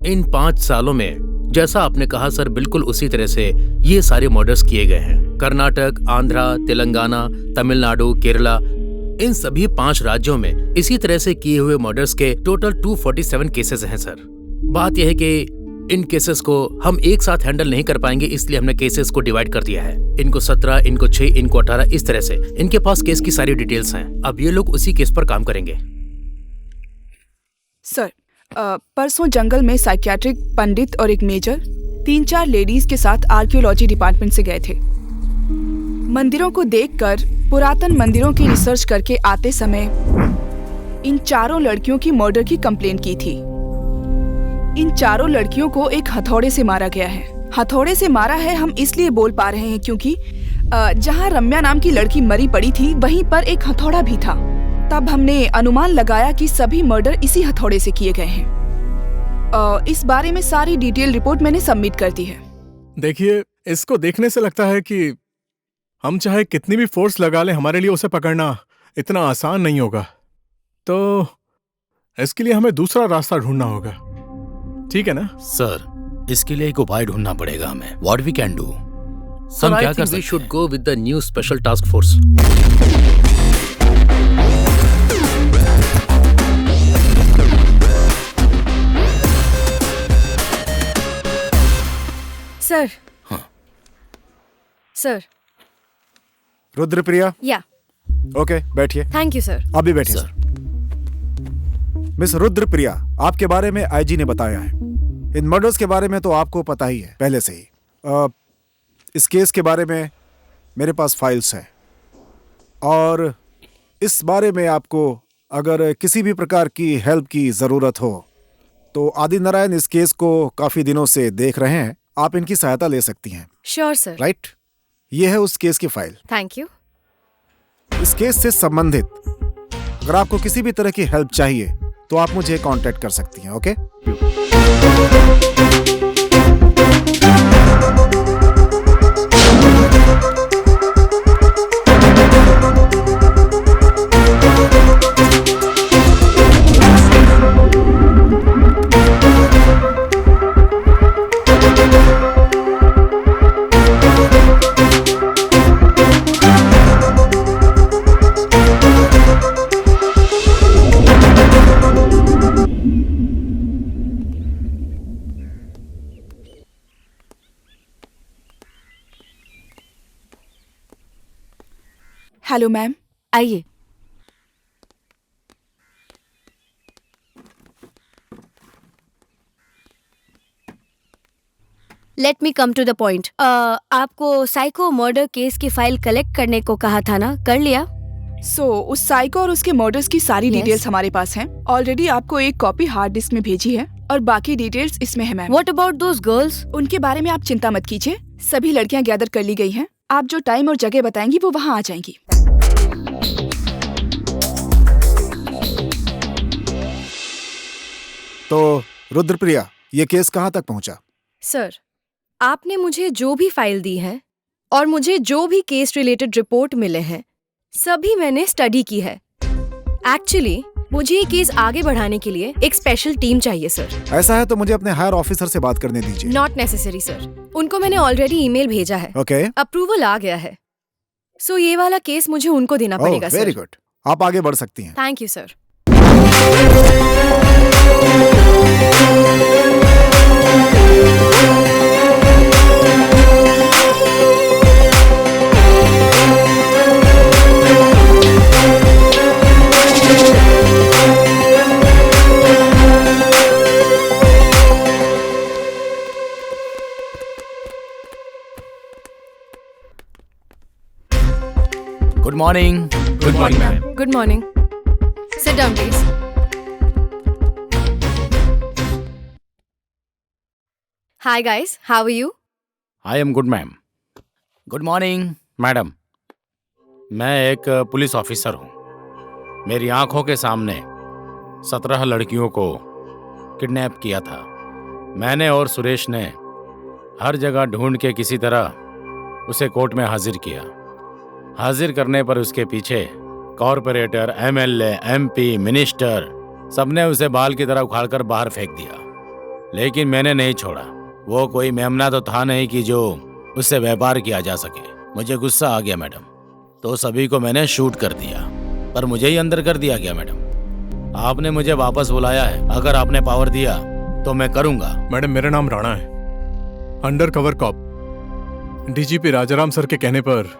इन 5 सालों में जैसा आपने कहा सर, बिल्कुल उसी तरह से ये सारे मर्डर्स किए गए हैं। कर्नाटक, आंध्रा, तेलंगाना, तमिलनाडु, केरला, इन सभी 5 राज्यों में इसी तरह से किए हुए मर्डर्स के टोटल 247 केसेस हैं सर। बात यह है कि इन केसेस को हम एक साथ हैंडल नहीं कर पाएंगे, इसलिए हमने केसेस को डिवाइड कर दिया है। इनको 17, इनको 6, इनको 18, इस तरह से इनके पास केस की सारी डिटेल्स हैं। अब ये लोग उसी केस पर काम करेंगे। सर, परसों जंगल में साइकियाट्रिक पंडित और एक मेजर 3-4 लेडीज के साथ आर्कियोलॉजी डिपार्टमेंट से गए थे। मंदिरों को देखकर पुरातन मंदिरों की रिसर्च करके आते समय इन चारों लड़कियों की मर्डर की कंप्लेंट की थी। इन चारों लड़कियों को एक हथौड़े से मारा गया है। हथौड़े से मारा है हम इसलिए बोल पा रहे हैं क्योंकि जहां रम्या नाम की लड़की मरी पड़ी थी वहीं पर एक हथौड़ा भी था। तब हमने अनुमान लगाया कि सभी मर्डर इसी हथौड़े से किए गए हैं। इस बारे में सारी डिटेल रिपोर्ट मैंने सबमिट कर दी है। देखिए, इसको देखने से लगता है कि हम चाहे कितनी भी फोर्स लगा लें, हमारे लिए उसे पकड़ना इतना आसान नहीं होगा। तो इसके लिए हमें दूसरा रास्ता ढूंढना होगा, ठीक है ना? सर, इसके लिए एक उपाय ढूंढना पड़ेगा हमें। What we can do? Sir, I think we should go with the new special task force. Sir. हाँ। सर। रुद्रप्रिया। या। ओके, बैठिए। Thank you sir. आप भी बैठिए सर। मिस रुद्रप्रिया, आपके बारे में आईजी ने बताया है। इन मर्डर्स के बारे में तो आपको पता ही है पहले से ही। इस केस के बारे में मेरे पास फाइल्स हैं और इस बारे में आपको अगर किसी भी प्रकार की हेल्प की ज़रूरत हो तो आदित्य नारायण इस केस को काफ़ी दिनों से देख रहे हैं। आप इनकी सहायता ले सकती हैं। Sure sir. राइट, ये है उस केस की फाइल। Thank you. इस केस से संबंधित अगर आपको किसी भी तरह की हेल्प चाहिए तो आप मुझे कांटेक्ट कर सकती हैं। ओके? हेलो मैम, आइए। Let me come to the point. आपको साइको मर्डर केस की फाइल कलेक्ट करने को कहा था ना, कर लिया? उस साइको और उसके मर्डर्स की सारी डिटेल्स हमारे पास हैं। ऑलरेडी आपको एक कॉपी हार्ड डिस्क में भेजी है और बाकी डिटेल्स इसमें है ma'am. What about those girls? उनके बारे में आप चिंता मत कीजिए, सभी लड़कियां गैदर कर ली गई हैं। आप जो टाइम और जगह बताएंगी वो वहाँ आ जाएंगी। तो रुद्रप्रिया, ये केस कहाँ तक पहुँचा? सर, आपने मुझे जो भी फाइल दी है और मुझे जो भी केस रिलेटेड रिपोर्ट मिले हैं, सभी मैंने स्टडी की है। एक्चुअली मुझे ये केस आगे बढ़ाने के लिए एक स्पेशल टीम चाहिए सर। ऐसा है तो मुझे अपने हायर ऑफिसर से बात करने दीजिए। नॉट नेसेसरी सर, उनको मैंने ऑलरेडी ईमेल भेजा है। ओके, अप्रूवल आ गया है। सो ये वाला केस मुझे उनको देना पड़ेगा सर। वेरी गुड, आप आगे बढ़ सकती हैं। Thank you sir. Good morning. Good morning ma'am. Good morning. Sit down please. Hi guys, how are you? I am good ma'am. Good morning madam. मैं एक पुलिस ऑफिसर हूँ। मेरी आंखों के सामने 17 लड़कियों को किडनैप किया था। मैंने और सुरेश ने हर जगह ढूंढ के किसी तरह उसे कोर्ट में हाजिर किया। हाजिर करने पर उसके पीछे कॉरपोरेटर, एमएलए, एमपी, मिनिस्टर सबने उसे बाल की तरह उखाड़कर बाहर फेंक दिया। लेकिन मैंने नहीं छोड़ा। वो कोई मेमना तो था नहीं कि जो उससे व्यापार किया जा सके। मुझे गुस्सा आ गया मैडम, तो सभी को मैंने शूट कर दिया, पर मुझे ही अंदर कर दिया गया। मैडम, आपने मुझे वापस बुलाया है। अगर आपने पावर दिया तो मैं करूंगा। मैडम, मेरा नाम राणा है, undercover cop. DGP Rajaram sir के कहने पर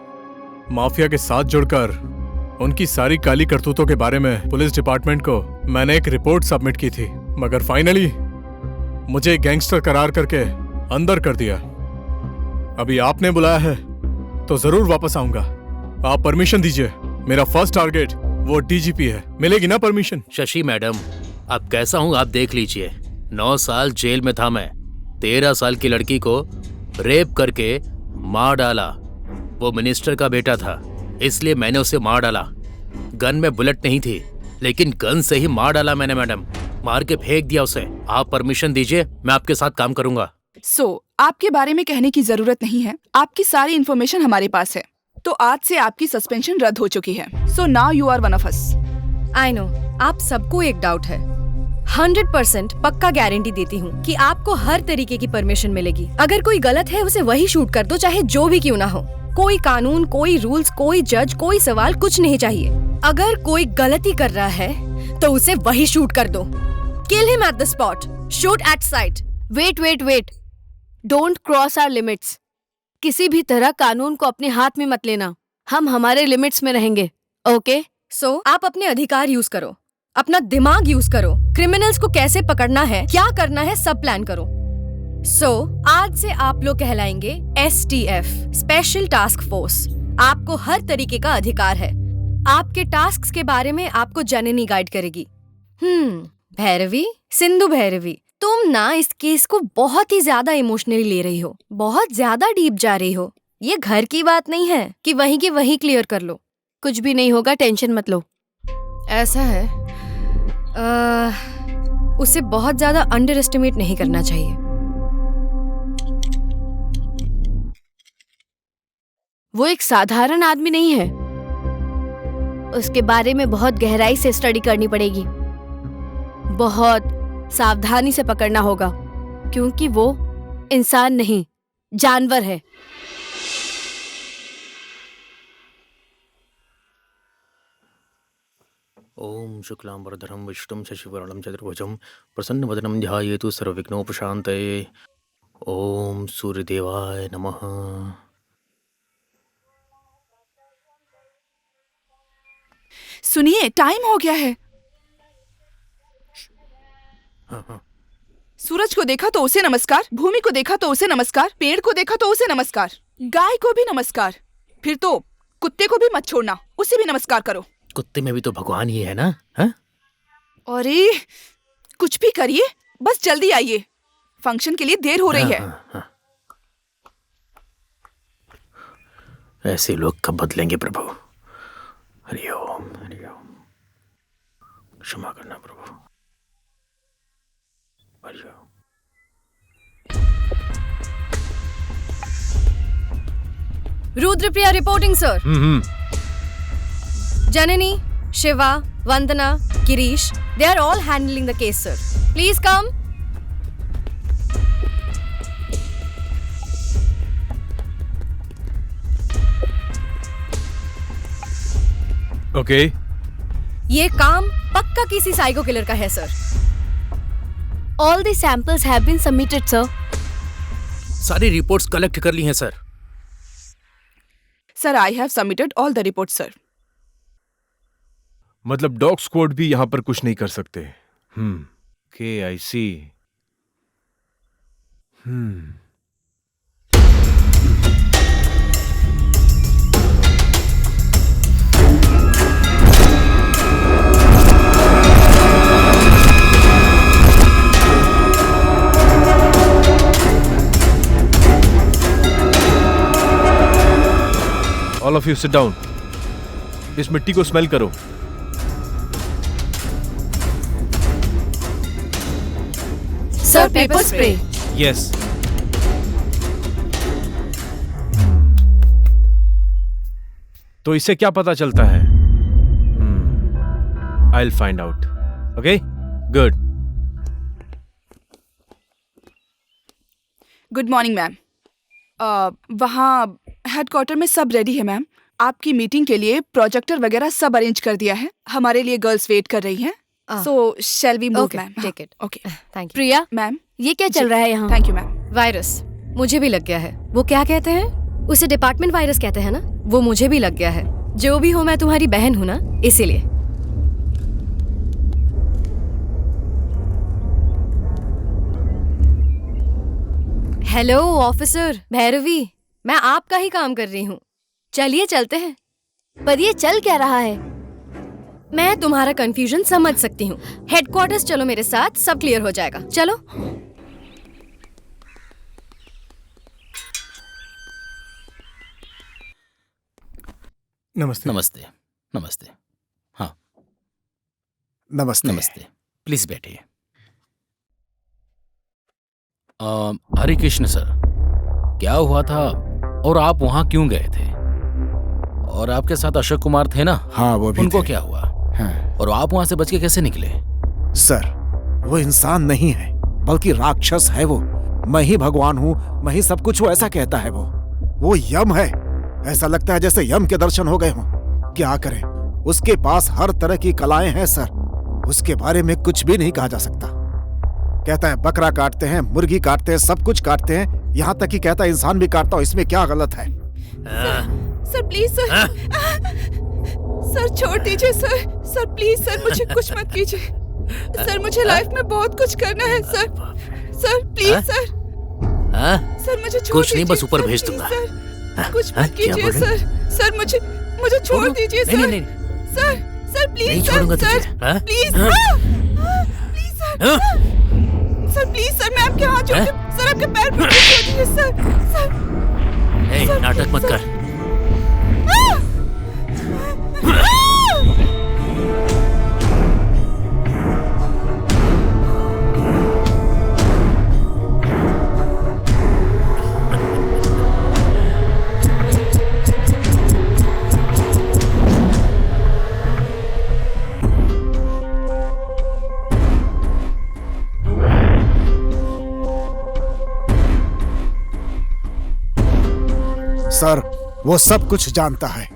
माफिया के साथ जुड़कर उनकी सारी काली करतूतों के बारे में पुलिस डिपार्टमेंट को मैंने एक रिपोर्ट सबमिट की थी, मगर फाइनली मुझे गैंगस्टर करार करके अंदर कर दिया। अभी आपने बुलाया है तो जरूर वापस आऊंगा। आप परमिशन दीजिए। मेरा फर्स्ट टारगेट वो डीजीपी है। मिलेगी ना परमिशन? शशि मैडम, अब कैसा हूँ आप देख लीजिए। 9 साल जेल में था मैं। 13 साल की लड़की को रेप करके मार डाला। वो मिनिस्टर का बेटा था, इसलिए मैंने उसे मार डाला। गन में बुलेट नहीं थी, लेकिन गन से ही मार डाला मैंने मैडम। मार के फेंक दिया उसे। आप परमिशन दीजिए, मैं आपके साथ काम करूंगा। आपके बारे में कहने की जरूरत नहीं है। आपकी सारी इन्फॉर्मेशन हमारे पास है। तो आज से आपकी सस्पेंशन रद्द हो चुकी है। So now you are one of us. I know, आप सबको एक डाउट है। 100% पक्का गारंटी देती हूँ कि आपको हर तरीके की परमिशन मिलेगी। अगर कोई गलत है उसे वही शूट कर दो, चाहे जो भी क्यों ना हो। कोई कानून, कोई रूल्स, कोई जज, कोई सवाल, कुछ नहीं चाहिए। अगर कोई गलती कर रहा है तो उसे वही शूट कर दो। Kill him at the spot, shoot at sight. Wait, don't cross our limits. किसी भी तरह कानून को अपने हाथ में मत लेना। हम हमारे लिमिट्स में रहेंगे, ओके? सो आप अपने अधिकार यूज करो, अपना दिमाग यूज करो। क्रिमिनल्स को कैसे पकड़ना है, क्या करना है, सब प्लान करो। आज से आप लोग कहलाएंगे STF, स्पेशल टास्क फोर्स। आपको हर तरीके का अधिकार है। आपके टास्क्स के बारे में आपको जननी गाइड करेगी। भैरवी, सिंधु भैरवी, तुम ना इस केस को बहुत ही ज्यादा इमोशनली ले रही हो, बहुत ज्यादा डीप जा रही हो। ये घर की बात नहीं है कि वहीं की वहीं क्लियर कर लो। कुछ भी नहीं होगा, टेंशन मत लो। ऐसा है, उसे बहुत ज्यादा अंडर एस्टिमेट नहीं करना चाहिए। वो एक साधारण आदमी नहीं है। उसके बारे में बहुत गहराई से स्टडी करनी पड़ेगी। बहुत सावधानी से पकड़ना होगा, क्योंकि वो इंसान नहीं, जानवर है। ओम शुक्लांबरधरं विष्णुं शशिवर्णं चतुर्भुजं प्रसन्नवदनं ध्यायेतु सर्वविघ्नोपशान्तये। ओम सूर्यदेवाय नमः। सुनिए, टाइम हो गया है। सूरज को देखा तो उसे नमस्कार, भूमि को देखा तो उसे नमस्कार, पेड़ को देखा तो उसे नमस्कार, गाय को भी नमस्कार, फिर तो कुत्ते को भी मत छोड़ना, उसे भी नमस्कार करो। कुत्ते में भी तो भगवान ही है ना? हा? अरे कुछ भी करिए, बस जल्दी आइए, फंक्शन के लिए देर हो रही है। ऐसे लोग कब बदलेंगे प्रभु? हरिओम हरिओम। क्षमा करना प्रभु। हरिओम। Rudrapriya reporting sir. Janani, Shiva, Vandana, Girish, they are all handling the case, sir. Please come. Okay ये काम पक्का किसी साइको किलर का है, sir. All the samples have been submitted, sir. सारी रिपोर्ट्स कलेक्ट कर ली हैं sir. Sir, I have submitted all the report sir. मतलब डॉग स्क्वाड भी यहां पर कुछ नहीं कर सकते. Okay I see. All of you sit down. इस मिट्टी को स्मेल करो. Sir, pepper spray. यस. तो इससे क्या पता चलता है? I will find out. Okay good. Good morning ma'am. वहाँ हेडक्वार्टर में सब रेडी है मैम. आपकी मीटिंग के लिए प्रोजेक्टर वगैरह सब अरेंज कर दिया है. हमारे लिए गर्ल्स वेट कर रही हैं. So shall we move ma'am? Take it. Okay. Thank you. Priya, ma'am, ये क्या चल रहा है यहाँ? Thank you ma'am. वायरस मुझे भी लग गया है. वो क्या कहते हैं, उसे डिपार्टमेंट वायरस कहते हैं ना. वो मुझे भी लग गया है. जो भी हो, मैं तुम्हारी बहन हूं ना, इसीलिए. हेलो ऑफिसर भैरवी, मैं आपका ही काम कर रही हूँ. चलिए चलते हैं. पर ये चल क्या रहा है? मैं तुम्हारा कंफ्यूजन समझ सकती हूँ. हेडक्वार्टर्स चलो मेरे साथ, सब क्लियर हो जाएगा. चलो. नमस्ते. नमस्ते. नमस्ते. हाँ नमस्ते. नमस्ते. प्लीज बैठिए. हरे कृष्ण सर, क्या हुआ था और आप वहां क्यों गए थे? और आपके साथ अशोक कुमार थे ना? हाँ, वो भी उनको थे. क्या हुआ? हाँ. और आप वहां से बच के कैसे निकले? सर, वो इंसान नहीं है, बल्कि राक्षस है वो. मैं ही भगवान हूँ, मैं ही सब कुछ हूँ, ऐसा कहता है वो यम है. ऐसा लगता है जैसे यम के दर्शन हो गए हों. क्या करें, उसके पास हर तरह की कलाएं हैं सर. उसके बारे में कुछ भी नहीं कहा जा सकता. कहता है बकरा काटते हैं, मुर्गी काटते हैं, सब कुछ काटते हैं, यहाँ तक कि कहता है इंसान भी काटता हूँ. इसमें क्या गलत है? Sir please sir. सर छोड़ दीजिए सर. सर प्लीज सर, मुझे कुछ मत कीजिए. सर मुझे लाइफ में बहुत कुछ करना है sir. Sir please sir. Sir मुझे छोड़ कुछ नहीं, बस ऊपर भेज दूंगा. कुछ मत कीजिए सर. सर मुझे छोड़ दीजिए सर. नहीं. सर सर प्लीज नहीं सर. छोड़ूंगा सर तुझे. हाँ? Please. Please sir. Sir please sir, मैं आपके हाथ जोड़ती हूँ. सर आपके पैर पकड़ दीजिए सर. सर नाटक मत कर. सर, वो सब कुछ जानता है.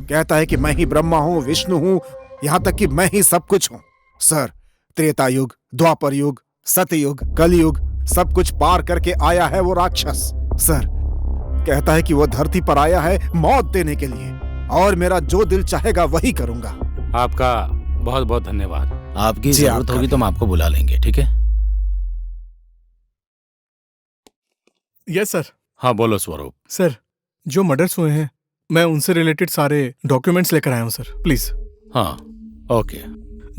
कहता है कि मैं ही ब्रह्मा हूँ, विष्णु हूँ, यहाँ तक कि मैं ही सब कुछ हूँ. सर, त्रेता युग, द्वापर युग, सतयुग, कलयुग, सब कुछ पार करके आया है वो राक्षस. सर, कहता है कि वो धरती पर आया है मौत देने के लिए, और मेरा जो दिल चाहेगा वही करूंगा. आपका बहुत बहुत धन्यवाद. आपकी जी, जरूरत आपका होगी भी. तो हम आपको बुला लेंगे. ठीक है? Yes sir. हाँ बोलो स्वरूप. सर, जो मर्डर्स हुए हैं, मैं उनसे रिलेटेड सारे डॉक्यूमेंट्स लेकर आया हूँ सर. प्लीज. हाँ ओके.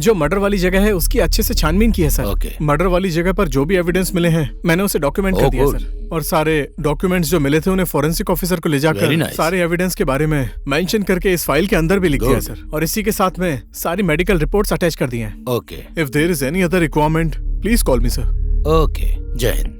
जो मर्डर वाली जगह है उसकी अच्छे से छानबीन की है सर. ओके. मर्डर वाली जगह पर जो भी एविडेंस मिले हैं मैंने उसे डॉक्यूमेंट कर Oh, दिया good. सर. और सारे डॉक्यूमेंट्स जो मिले थे उन्हें फॉरेंसिक ऑफिसर को ले Very जाकर nice. सारे एविडेंस के बारे में मेंशन करके इस फाइल के अंदर भी लिख दिया Good. सर. और इसी के साथ में सारी मेडिकल रिपोर्ट्स अटैच कर दी हैं. Okay. If there is any other requirement please call me sir. Okay. जय हिंद.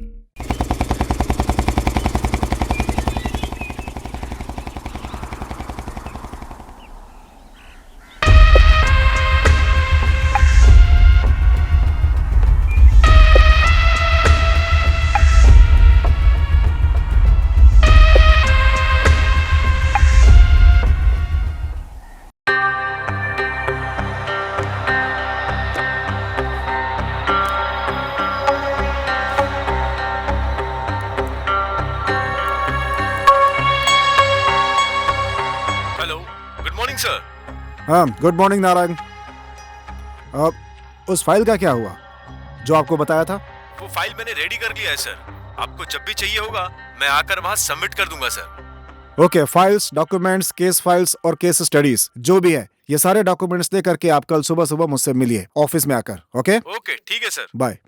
हाँ, गुड मॉर्निंग नारायण। उस फाइल का क्या हुआ जो आपको बताया था? वो फाइल मैंने रेडी कर लिया है सर। आपको जब भी चाहिए होगा मैं आकर वहां सबमिट कर दूंगा sir. Okay, files, documents, case files और केस स्टडीज जो भी है, ये सारे डॉक्यूमेंट्स लेकर के आप कल सुबह सुबह मुझसे मिलिए ऑफिस में आकर। ओके, ओके ठीक है सर। बाय।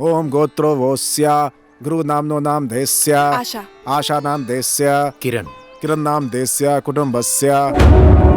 ओम गोत्रो वोस्य गुरु नामनो नाम देस्य आशा। आशा नाम देस्य किरण, किरण नाम देस्य कुटुंबस्य।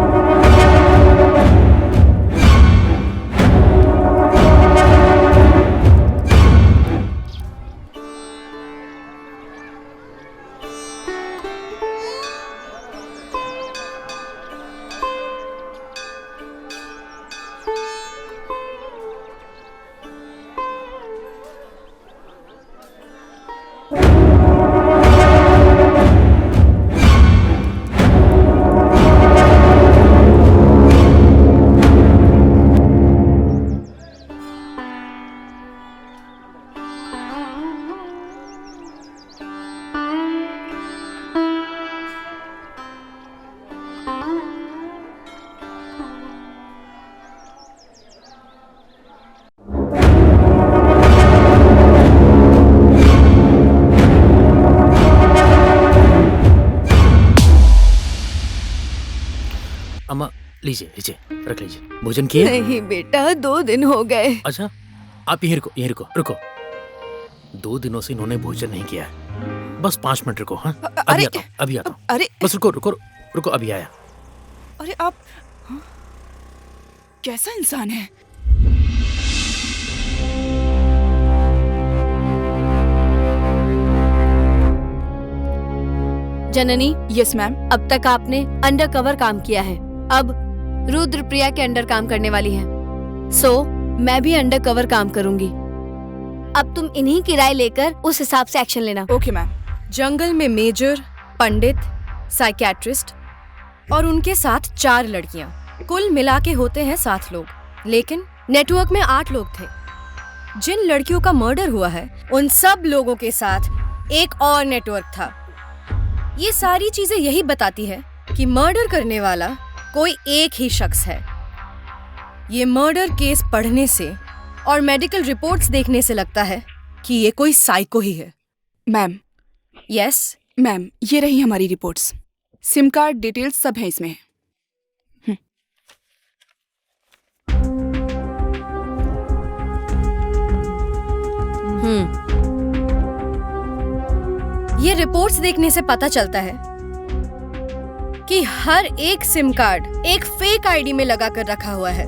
अम्मा लीजिए लीजिए, रख लीजिए। भोजन किए? नहीं बेटा, 2 दिन हो गए। अच्छा, आप यहीं रुको, यहीं रुको, रुको। 2 दिनों से इन्होंने भोजन नहीं किया है। बस 5 मिनट रुको। हाँ, अभी अरे- आता हूँ, अभी आता हूँ। अरे बस रुको रुको रुको, अभी आया। अरे आप हाँ? कैसा इंसान है? जननी, यस मैम। अब तक आपने अंडर कवर काम किया है, अब रुद्रप्रिया के अंडर काम करने वाली हैं। सो मैं भी अंडर कवर काम करूंगी। अब तुम इन्हीं की राय लेकर उस हिसाब से एक्शन लेना। Okay ma'am. जंगल में मेजर, पंडित, साइकियाट्रिस्ट और उनके साथ 4 लड़कियां, कुल मिला के होते हैं 7 लोग। लेकिन नेटवर्क में 8 लोग थे। जिन लड़कियों का मर्डर हुआ है उन सब लोगों के साथ एक और नेटवर्क था। ये सारी चीजें यही बताती है कि मर्डर करने वाला कोई एक ही शख्स है। ये मर्डर केस पढ़ने से और मेडिकल रिपोर्ट्स देखने से लगता है कि ये कोई साइको ही है। मैम, यस, मैम ये रही हमारी रिपोर्ट्स। सिम कार्ड डिटेल्स सब है इसमें। ये रिपोर्ट्स देखने से पता चलता है कि हर एक सिम कार्ड एक फेक आईडी में लगा कर रखा हुआ है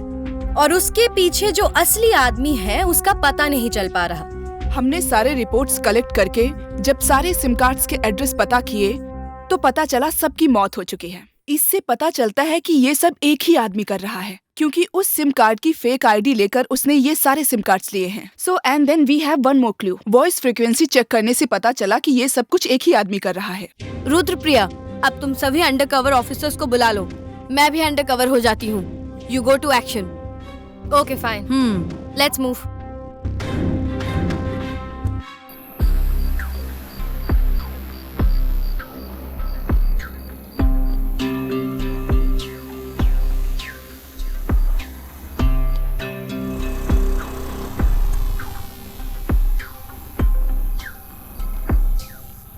और उसके पीछे जो असली आदमी है उसका पता नहीं चल पा रहा। हमने सारे रिपोर्ट्स कलेक्ट करके जब सारे सिम कार्ड्स के एड्रेस पता किए तो पता चला सबकी मौत हो चुकी है। इससे पता चलता है कि ये सब एक ही आदमी कर रहा है, क्योंकि उस सिम कार्ड की फेक आईडी लेकर उसने ये सारे सिम कार्ड्स लिए हैं। So and then we have one more clue. Voice frequency check करने से पता चला कि ये सब कुछ एक ही आदमी कर रहा है। रुद्रप्रिया, अब तुम सभी अंडर कवर ऑफिसर्स को बुला लो। मैं भी अंडर कवर हो जाती हूँ। You go to action. Okay fine, let's move.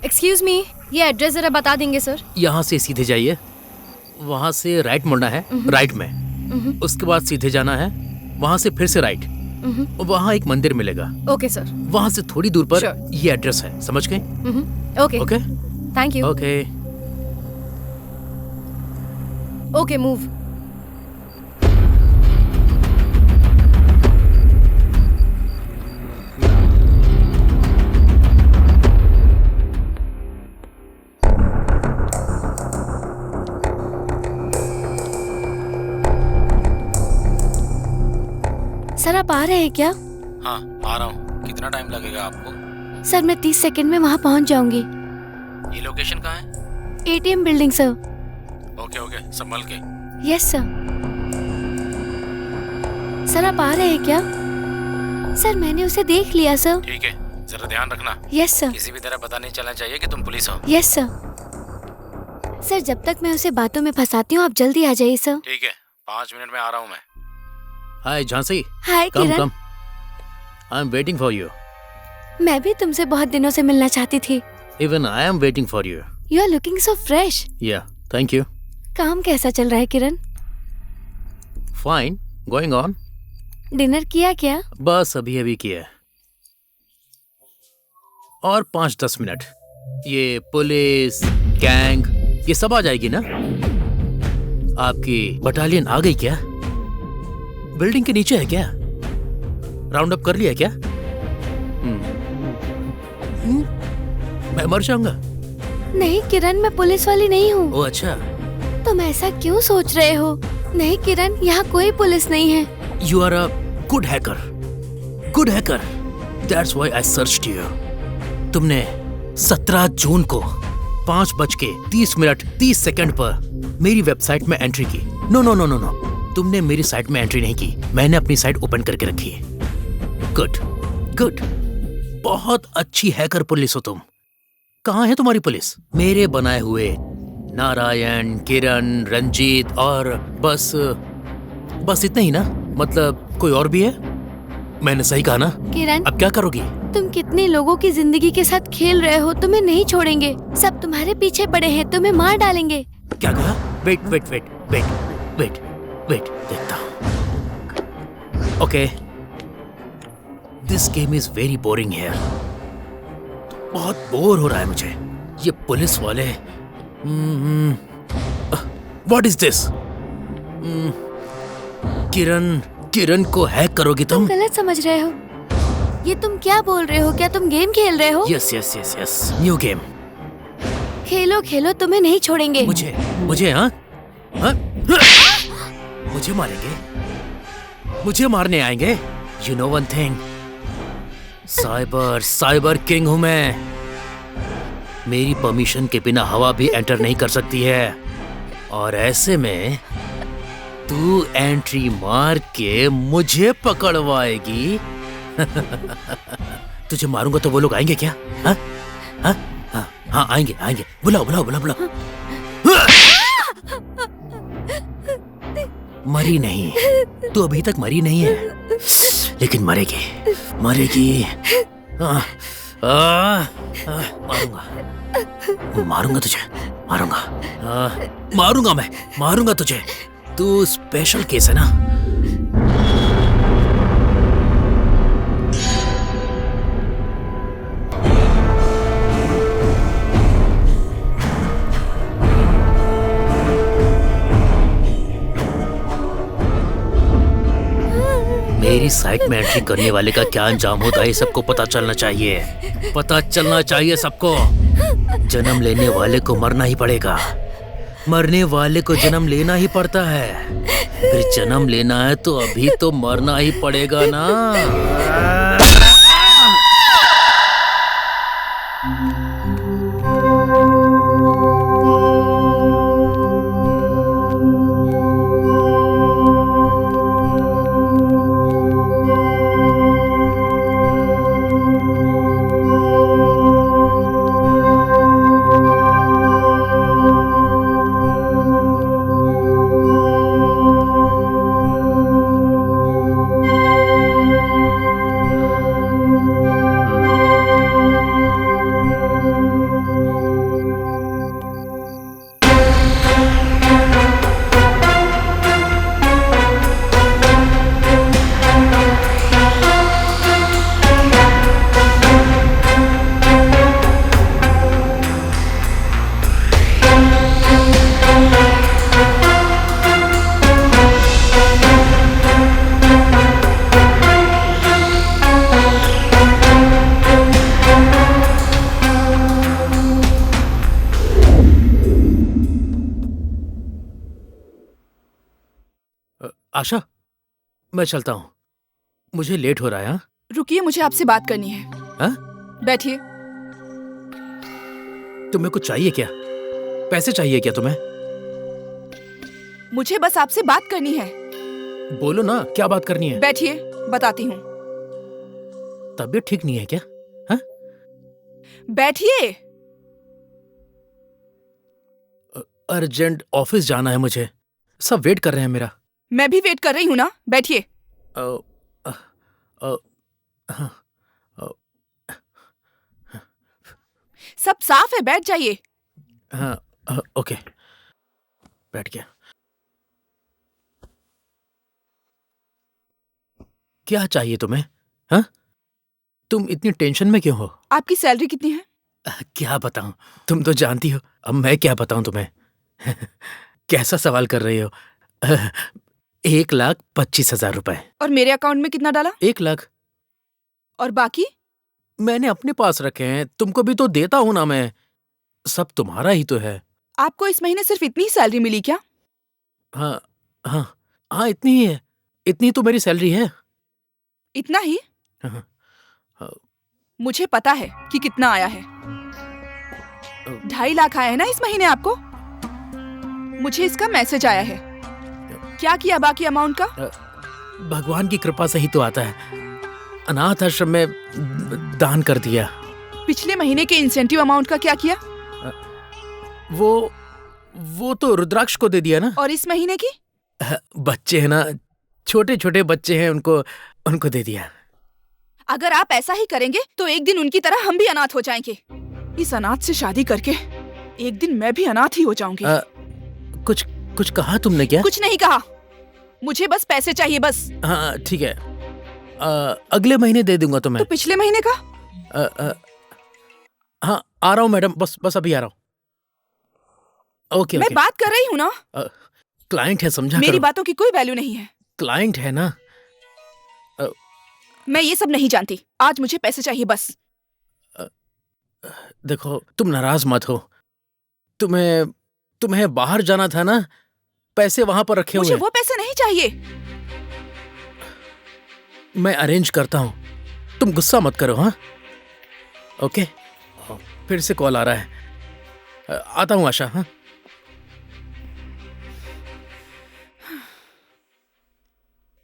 Excuse me, ये एड्रेस जरा बता देंगे सर? यहाँ से सीधे जाइए, वहाँ से राइट मुड़ना है, राइट में। उसके बाद सीधे जाना है, वहाँ से फिर से राइट। वहाँ एक मंदिर मिलेगा। Okay sir. वहाँ से थोड़ी दूर पर Sure. ये एड्रेस है, समझ गए? Okay okay thank you. Okay. Okay move. Sir आप आ रहे हैं क्या? हाँ आ रहा हूँ। कितना टाइम लगेगा आपको? सर मैं 30 सेकंड में वहाँ पहुँच जाऊंगी। ये लोकेशन कहाँ है? ATM building sir. Okay okay, संभल के। Yes sir. सर आप आ रहे हैं क्या? सर मैंने उसे देख लिया सर। ठीक है, जरा ध्यान रखना। Yes sir. किसी भी तरह पता नहीं चलना चाहिए कि तुम पुलिस हो। Yes sir. सर जब तक मैं उसे बातों में फंसाती हूँ आप जल्दी आ जाइए सर। ठीक है, 5 मिनट में आ रहा हूँ मैं। Hi Jhansi, hi come Kiran. Come, I am waiting for you. मैं भी तुमसे बहुत दिनों से मिलना चाहती थी। Even I am waiting for you. You are looking so fresh. Yeah thank you. काम कैसा चल रहा है Kiran? Fine, going on. Dinner किया क्या? बस अभी अभी किया है। और 5-10 मिनट, ये पुलिस गैंग ये सब आ जाएगी ना? आपकी बटालियन आ गई क्या? बिल्डिंग के नीचे है क्या? राउंड अप कर लिया क्या? मैं मर जाऊंगा? नहीं किरण, मैं पुलिस वाली नहीं हूँ। ओ अच्छा। तुम ऐसा क्यों सोच रहे हो? नहीं किरण, यहाँ कोई पुलिस नहीं है। You are a good hacker. Good hacker. That's why I searched you. तुमने 17 जून को 5:30 पर मेरी वेबसाइट में एंट्री की। No no no no no, तुमने मेरी साइट में एंट्री नहीं की, मैंने अपनी साइट ओपन करके रखी है। गुड गुड, बहुत अच्छी हैकर पुलिस हो तुम। कहाँ है तुम्हारी पुलिस? मेरे बनाए हुए नारायण, किरण, रंजीत और बस इतने ही ना? मतलब कोई और भी है? मैंने सही कहा ना? किरण, अब क्या करोगी? तुम कितने लोगों की जिंदगी के साथ खेल रहे हो, तुम्हें नहीं छोड़ेंगे। सब तुम्हारे पीछे पड़े हैं, तुम्हें मार डालेंगे। क्या कहा? Wait wait wait wait wait wait, देखता हूँ। Okay, this game is very boring here. बहुत बोर हो रहा है मुझे। ये पुलिस वाले। What is this? किरण को हैक करोगी तुम? गलत समझ रहे हो। ये तुम क्या बोल रहे हो? क्या तुम गेम खेल रहे हो? Yes yes yes yes, new game. खेलो खेलो, तुम्हें नहीं छोड़ेंगे। मुझे हाँ? मुझे मारेंगे? मुझे मारने आएंगे? You know one thing, cyber king हूं मैं। मेरी परमिशन के बिना हवा भी एंटर नहीं कर सकती है, और ऐसे में तू एंट्री मार के मुझे पकड़वाएगी। तुझे मारूंगा तो वो लोग आएंगे क्या? हाँ हाँ हाँ हाँ, आएंगे। बुलाओ। मरी नहीं, तू अभी तक मरी नहीं है, लेकिन मरेगी। मारूंगा तुझे, मारूंगा तुझे। तू स्पेशल केस है ना? मेरी साइट में एंट्री करने वाले का क्या अंजाम होता है, सबको पता चलना चाहिए सबको। जन्म लेने वाले को मरना ही पड़ेगा, मरने वाले को जन्म लेना ही पड़ता है। फिर जन्म लेना है तो अभी तो मरना ही पड़ेगा ना। आशा, मैं चलता हूँ। मुझे लेट हो रहा है। हाँ? रुकिए, मुझे आपसे बात करनी है। हाँ? बैठिए। तुम्हें कुछ चाहिए क्या? पैसे चाहिए क्या तुम्हें? मुझे बस आपसे बात करनी है। बोलो ना, क्या बात करनी है? बैठिए, बताती हूँ। तबीयत ठीक नहीं है क्या? हाँ? बैठिए। अर्जेंट ऑफिस जाना है मुझे, सब वेट कर रहे हैं मेरा। मैं भी वेट कर रही हूँ ना, बैठिए। हाँ, सब साफ है, बैठ जाइए। हाँ, ओके, बैठ गया। क्या चाहिए तुम्हें? हाँ? तुम इतनी टेंशन में क्यों हो? आपकी सैलरी कितनी है? क्या बताऊं, तुम तो जानती हो, अब मैं क्या बताऊं तुम्हें। कैसा सवाल कर रही हो? 1,25,000 रुपए। और मेरे अकाउंट में कितना डाला? 1 लाख। और बाकी? मैंने अपने पास रखे हैं, तुमको भी तो देता हूं ना मैं। सब तुम्हारा ही तो है। आपको इस महीने सिर्फ इतनी सैलरी मिली क्या? हाँ हाँ हाँ, इतनी ही है, इतनी तो मेरी सैलरी है। इतना ही? हाँ, हाँ। मुझे पता है कि कितना आया है। 2.5 लाख आया है ना इस महीने आपको? मुझे इसका मैसेज आया है। क्या किया बाकी अमाउंट का? भगवान की कृपा से ही तो आता है। अनाथ आश्रम में दान कर दिया। पिछले महीने के इंसेंटिव अमाउंट का क्या किया? वो तो रुद्राक्ष को दे दिया ना। और इस महीने की? बच्चे हैं ना, छोटे छोटे बच्चे हैं, उनको दे दिया। अगर आप ऐसा ही करेंगे तो एक दिन उनकी तरह हम भी अनाथ हो जाएंगे। इस अनाथ से शादी करके एक दिन मैं भी अनाथ ही हो जाऊंगी। कुछ कहा तुमने क्या? कुछ नहीं कहा, मुझे बस पैसे चाहिए, बस। हाँ ठीक है, अगले महीने दे दूंगा तुम्हें। तो पिछले महीने का? हाँ, आ रहा हूँ मैडम, बस अभी आ रहा हूँ। ओके, मैं बात कर रही हूँ ना। क्लाइंट है, समझा मेरी करो। बातों की कोई वैल्यू नहीं है। क्लाइंट है ना। मैं ये सब नहीं जानती, आज मुझे पैसे चाहिए, बस। देखो, तुम नाराज मत हो। तुम्हें बाहर जाना था ना, पैसे वहां पर रखे हुए मुझे हैं। वो पैसे नहीं चाहिए। मैं अरेंज करता हूँ, तुम गुस्सा मत करो। हाँ, ओके। फिर से कॉल आ रहा है, आता हूँ आशा। हाँ,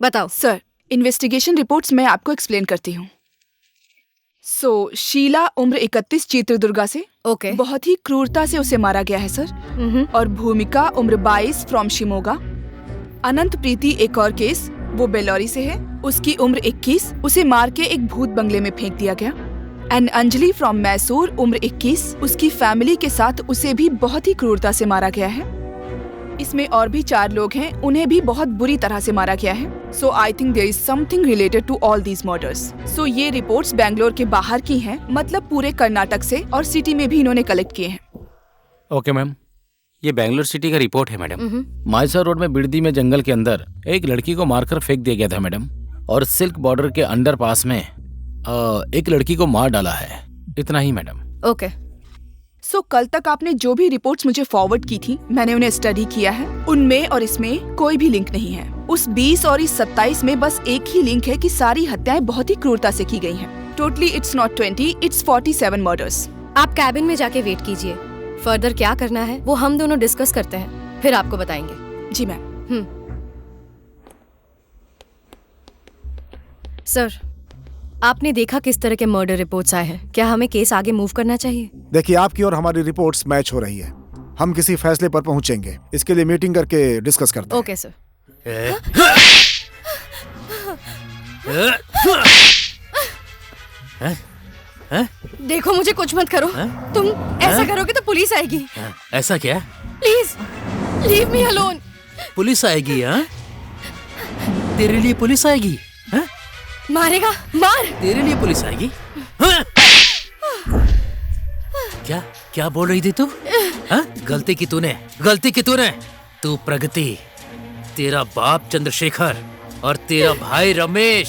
बताओ। सर, इन्वेस्टिगेशन रिपोर्ट्स मैं आपको एक्सप्लेन करती हूँ। शीला उम्र 31 चित्रदुर्गा से ओके। बहुत ही क्रूरता से उसे मारा गया है सर। और भूमिका उम्र 22 फ्रॉम शिमोगा। अनंत प्रीति एक और केस, वो बेलोरी से है, उसकी उम्र 21, उसे मार के एक भूत बंगले में फेंक दिया गया। एंड अंजलि फ्रॉम मैसूर उम्र 21, उसकी फैमिली के साथ उसे भी बहुत ही क्रूरता से मारा गया है। इसमें और भी 4 लोग हैं, उन्हें भी बहुत बुरी तरह से मारा गया है। So I think there is something related to all these murders. So ये रिपोर्ट्स बैंगलोर के बाहर की हैं, मतलब पूरे कर्नाटक से, और सिटी में भी इन्होंने कलेक्ट किए हैं। ओके मैम, ये बैंगलोर सिटी का रिपोर्ट है मैडम। मायसा रोड में बिड़दी में जंगल के अंदर एक लड़की को मारकर फेंक दिया गया था मैडम, और सिल्क बॉर्डर के अंडर पास में एक लड़की को मार डाला है। इतना ही मैडम। ओके। सो कल तक आपने जो भी रिपोर्ट्स मुझे फॉरवर्ड की थी, मैंने उन्हें स्टडी किया है। उनमें और इसमें कोई भी लिंक नहीं है। उस 20 और इस 27 में बस एक ही लिंक है कि सारी हत्याएं बहुत ही क्रूरता से की गई हैं। Totally it's not 20, it's 47 murders. आप कैबिन में जाके वेट कीजिए, फर्दर क्या करना है वो हम दोनों डिस्कस करते हैं, फिर आपको बताएंगे। जी मैम। सर, आपने देखा किस तरह के मर्डर रिपोर्ट्स आए हैं, क्या हमें केस आगे मूव करना चाहिए? देखिए, आपकी और हमारी रिपोर्ट्स मैच हो रही है। हम किसी फैसले पर पहुंचेंगे, इसके लिए मीटिंग करके डिस्कस करते हैं। Okay sir. देखो, मुझे कुछ मत करो। तुम ऐसा करोगे तो पुलिस आएगी। ऐसा क्या? Please leave me alone. Police आएगी? हाँ, तेरे लिए पुलिस आएगी? हाँ? मारेगा? मार। तेरे लिए पुलिस आएगी? हाँ? क्या बोल रही थी तू? हाँ? गलती की तूने। तू प्रगति, तेरा बाप चंद्रशेखर और तेरा भाई रमेश,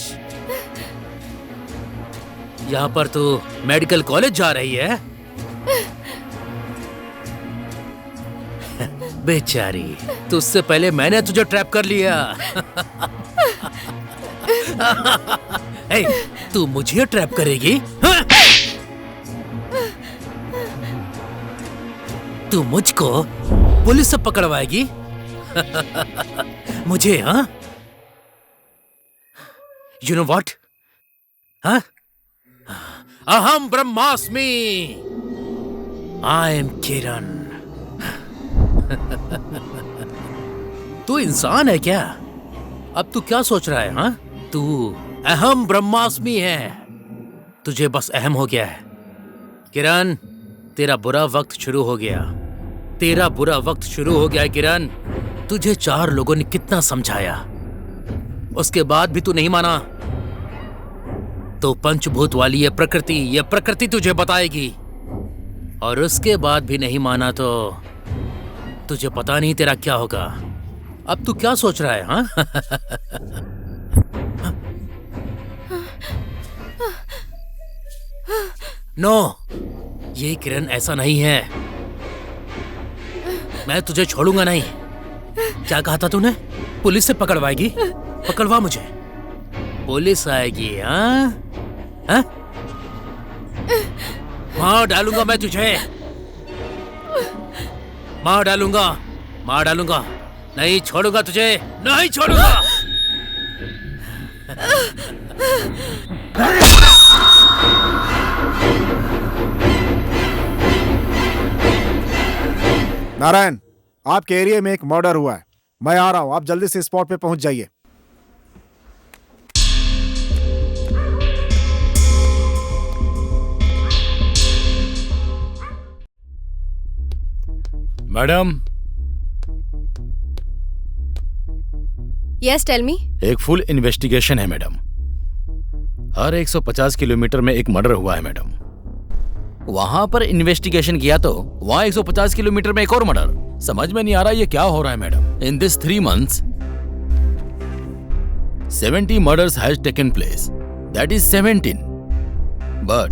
यहाँ पर तू मेडिकल कॉलेज जा रही है। बेचारी, तुझसे पहले मैंने तुझे ट्रैप कर लिया। ए, तू मुझे ट्रैप करेगी? हाँ? तू मुझको पुलिस से पकड़वाएगी? मुझे? हाँ? You know what? हाँ? अहम ब्रह्मास्मि। I am किरण। तू इंसान है क्या? अब तू क्या सोच रहा है? हाँ? तू अहम ब्रह्मास्मि है। तुझे बस अहम हो गया है। किरण, तेरा बुरा वक्त शुरू हो गया। तेरा बुरा वक्त शुरू हो गया है किरण। तुझे 4 लोगों ने कितना समझाया, उसके बाद भी तू नहीं माना। तो पंचभूत वाली ये प्रकृति तुझे बताएगी। और उसके बाद भी नहीं माना तो तुझे पता नहीं तेरा क्या होगा। अब तू क्या सोच रहा है? हाँ? नो, ये किरण ऐसा नहीं है। मैं तुझे छोड़ूंगा नहीं। क्या कहा था तूने? पुलिस से पकड़वाएगी? पकड़वा मुझे। पुलिस आएगी? हाँ? हाँ? मार डालूंगा मैं तुझे। मार डालूंगा। नहीं छोड़ूंगा तुझे, नहीं छोड़ूंगा। नारायण, आपके एरिया में एक मर्डर हुआ है। मैं आ रहा हूं, आप जल्दी से स्पॉट पे पहुंच जाइए। Madam, yes tell me. एक फुल इन्वेस्टिगेशन है मैडम। हर 150 किलोमीटर में एक मर्डर हुआ है मैडम। वहां पर इन्वेस्टिगेशन किया तो वहां 150 किलोमीटर में एक और मर्डर। समझ में नहीं आ रहा ये क्या हो रहा है madam. In this 3 months 70 murders has taken place. That is 17. But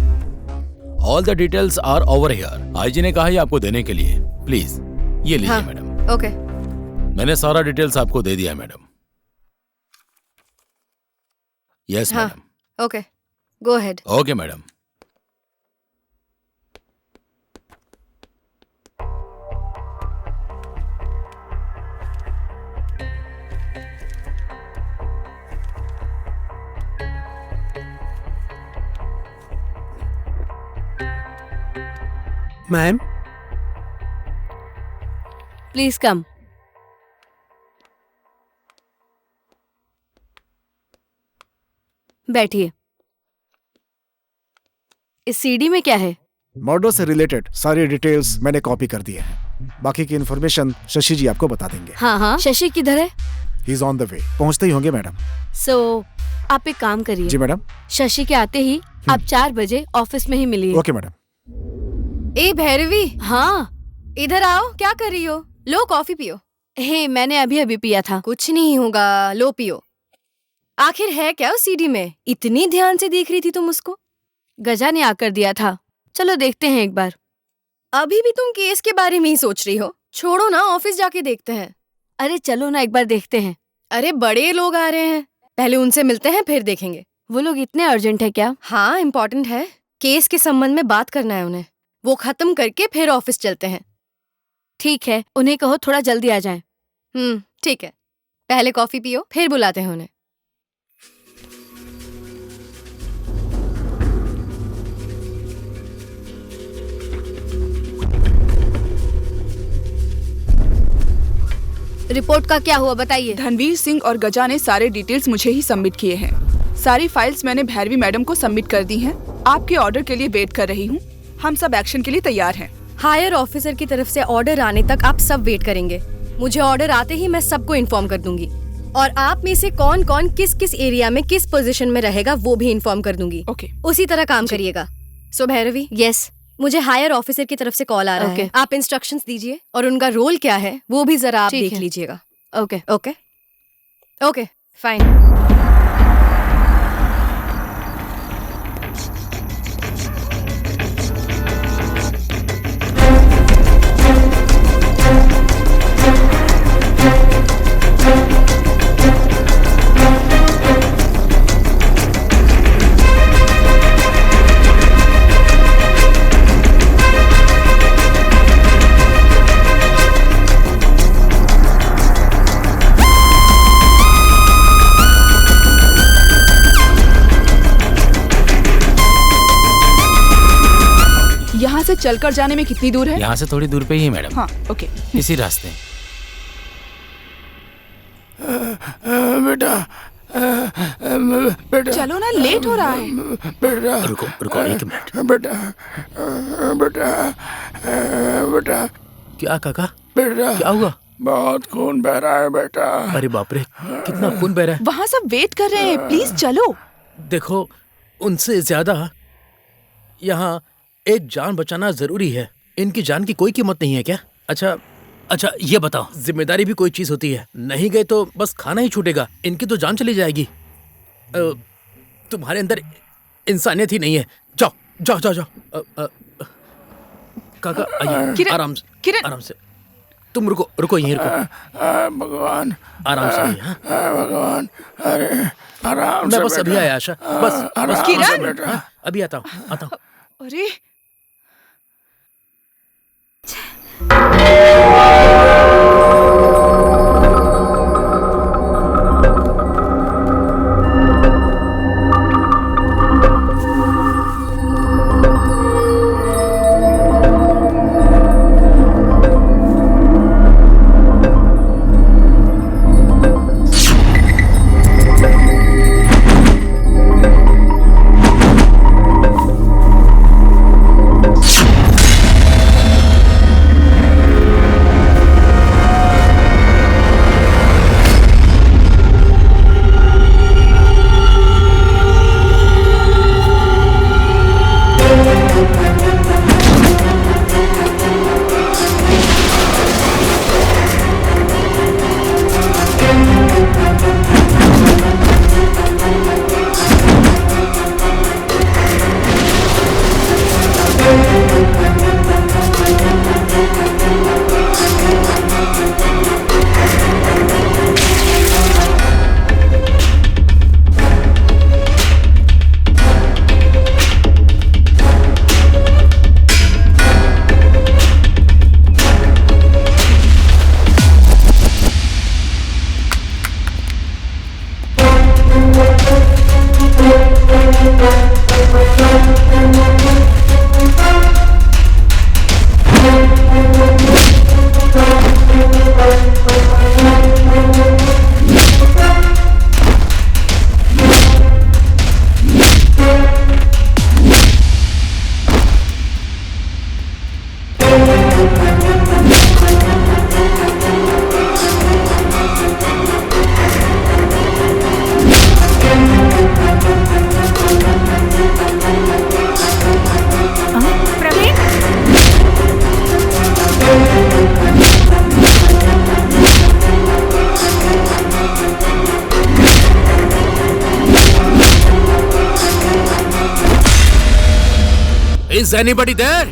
all the details are over here. IG ने कहा है आपको देने के लिए। प्लीज ये लीजिए मैडम। ओके। मैंने सारा डिटेल्स आपको दे दिया madam. Yes madam. Okay, go ahead. Okay madam. Ma'am, please come. बैठिए। इस सीडी में क्या है? मर्डर से रिलेटेड सारी डिटेल्स मैंने कॉपी कर दिए हैं। बाकी की इन्फॉर्मेशन शशि जी आपको बता देंगे। हाँ, शशि किधर है? He is on the way. पहुंचते ही होंगे मैडम। आप एक काम करिए। जी मैडम। शशि के आते ही आप 4 बजे ऑफिस में ही मिलिए। Okay madam. ए भैरवी। हाँ, इधर आओ। क्या कर रही हो? लो कॉफी पियो। हे, मैंने अभी पिया था। कुछ नहीं होगा, लो पियो। आखिर है क्या उस सीडी में? इतनी ध्यान से देख रही थी तुम उसको? गजा ने आकर दिया था। चलो देखते हैं एक बार। अभी भी तुम केस के बारे में ही सोच रही हो? छोड़ो ना, ऑफिस जाके देखते हैं। अरे चलो ना, एक बार देखते हैं। अरे बड़े लोग आ रहे हैं, पहले उनसे मिलते हैं फिर देखेंगे। वो लोग इतने अर्जेंट है क्या? हाँ, इम्पोर्टेंट है। केस के संबंध में बात करना है उन्हें। वो खत्म करके फिर ऑफिस चलते हैं। ठीक है, उन्हें कहो थोड़ा जल्दी आ जाएं। ठीक है। पहले कॉफी पियो, फिर बुलाते हैं उन्हें। रिपोर्ट का क्या हुआ बताइए। धनवीर सिंह और गजा ने सारे डिटेल्स मुझे ही सबमिट किए हैं। सारी फाइल्स मैंने भैरवी मैडम को सबमिट कर दी हैं। आपके ऑर्डर के लिए वेट कर रही हूँ। हम सब एक्शन के लिए तैयार हैं। हायर ऑफिसर की तरफ से ऑर्डर आने तक आप सब वेट करेंगे। मुझे ऑर्डर आते ही मैं सबको इन्फॉर्म कर दूंगी। और आप में से कौन कौन किस किस एरिया में किस पोजीशन में रहेगा वो भी इन्फॉर्म कर दूंगी। ओके। उसी तरह काम करिएगा। सो भैरवी। यस। मुझे हायर ऑफिसर की तरफ से कॉल आ रहा है। आप इंस्ट्रक्शंस दीजिए और उनका रोल क्या है वो भी जरा आप देख लीजिएगा। Okay okay okay fine. चलकर जाने में कितनी दूर है? यहाँ से थोड़ी दूर पे ही है मैडम। हाँ, ओके। इसी रास्ते। बेटा चलो ना, लेट हो रहा है। रुको रुको एक मिनट। बेटा क्या काका, बेटा क्या हुआ? बहुत खून बह रहा है बेटा। अरे बाप रे, कितना खून बह रहा है। वहाँ सब वेट कर रहे हैं, प्लीज चलो। देखो, उनसे ज्यादा यहाँ एक जान बचाना जरूरी है। इनकी जान की कोई कीमत नहीं है क्या? अच्छा अच्छा, ये बताओ, जिम्मेदारी भी कोई चीज होती है। नहीं गए तो बस खाना ही छूटेगा, इनकी तो जान चली जाएगी। तुम्हारे अंदर इंसानियत ही नहीं है। जाओ जाओ जाओ जाओ। काका आइए, आराम से, आराम से। तुम रुको रुको, यहीं रुको। भगवान, आराम से आइए। हाँ भगवान, अरे आराम से। मैं बस अभी आया आशा, बस किरण! हाँ, अभी आता हूँ। अरे Is anybody there?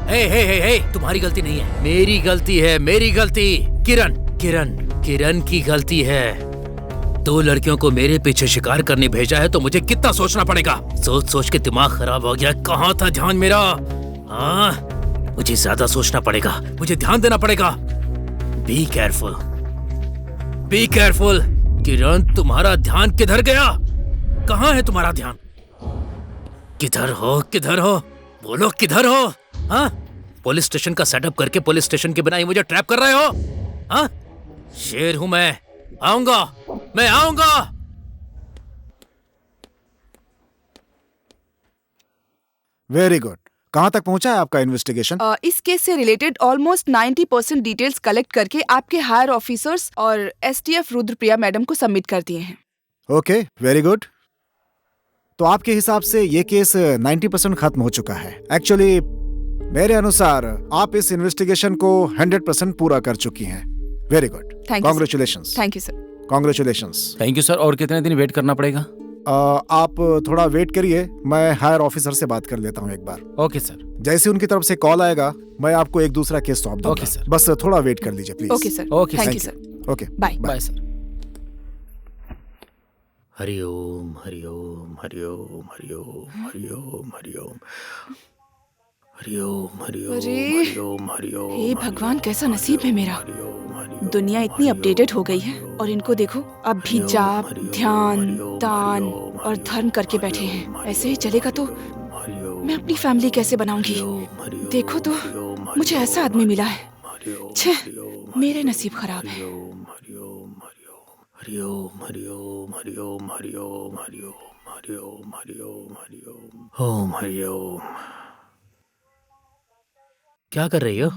Hey, तुम्हारी गलती नहीं है, मेरी गलती है, मेरी गलती। किरण की गलती है। 2 लड़कियों को मेरे पीछे शिकार करने भेजा है तो मुझे कितना सोचना पड़ेगा। सोच के दिमाग खराब हो गया। कहाँ था ध्यान मेरा? हाँ, मुझे ज्यादा सोचना पड़ेगा, मुझे ध्यान देना पड़ेगा। Be careful. किरण, तुम्हारा ध्यान किधर गया? कहाँ है तुम्हारा ध्यान? किधर हो? बोलो, किधर हो? हाँ, पुलिस स्टेशन का सेटअप करके पुलिस स्टेशन के बिना ही मुझे ट्रैप कर रहे हो? हाँ, शेर हूं मैं आऊंगा। Very good. कहाँ तक पहुंचा है आपका इन्वेस्टिगेशन? इस केस से रिलेटेड ऑलमोस्ट 90% डिटेल्स कलेक्ट करके आपके हायर ऑफिसर्स और STF रुद्रप्रिया मैडम को सबमिट कर दिए हैं। Okay, very good. तो आपके हिसाब से ये केस 90% खत्म हो चुका है। एक्चुअली मेरे अनुसार आप इस इन्वेस्टिगेशन को 100% पूरा कर चुकी हैं। Very good, congratulations. Thank you sir. Congratulations. Thank you sir. और कितने दिन वेट करना पड़ेगा? आप थोड़ा वेट करिए, मैं हायर ऑफिसर से बात कर लेता हूँ एक बार। Okay sir. जैसे उनकी तरफ से कॉल आएगा मैं आपको एक दूसरा केस सौंप दूंगा। Okay sir. बस थोड़ा वेट कर लीजिए please. Okay sir. Okay, thank you sir. Okay, bye sir. हरिओम हरिओम हरिओम हरिओम हरिओम हरिओम हरिओम हरिओम अरे, हरिओम हरिओम। हे भगवान, कैसा नसीब है मेरा। दुनिया इतनी अपडेटेड हो गई है और इनको देखो, अब भी जाप, ध्यान, दान और धर्म करके बैठे हैं। ऐसे ही चलेगा तो मैं अपनी फैमिली कैसे बनाऊंगी? देखो तो, मुझे ऐसा आदमी मिला है। छे, मेरे नसीब खराब है। हरिओम हरिओम हरिओम हरिओम हरिओम हरिओम हरिओम हरिओम ओम हरिओम। क्या कर रही हो?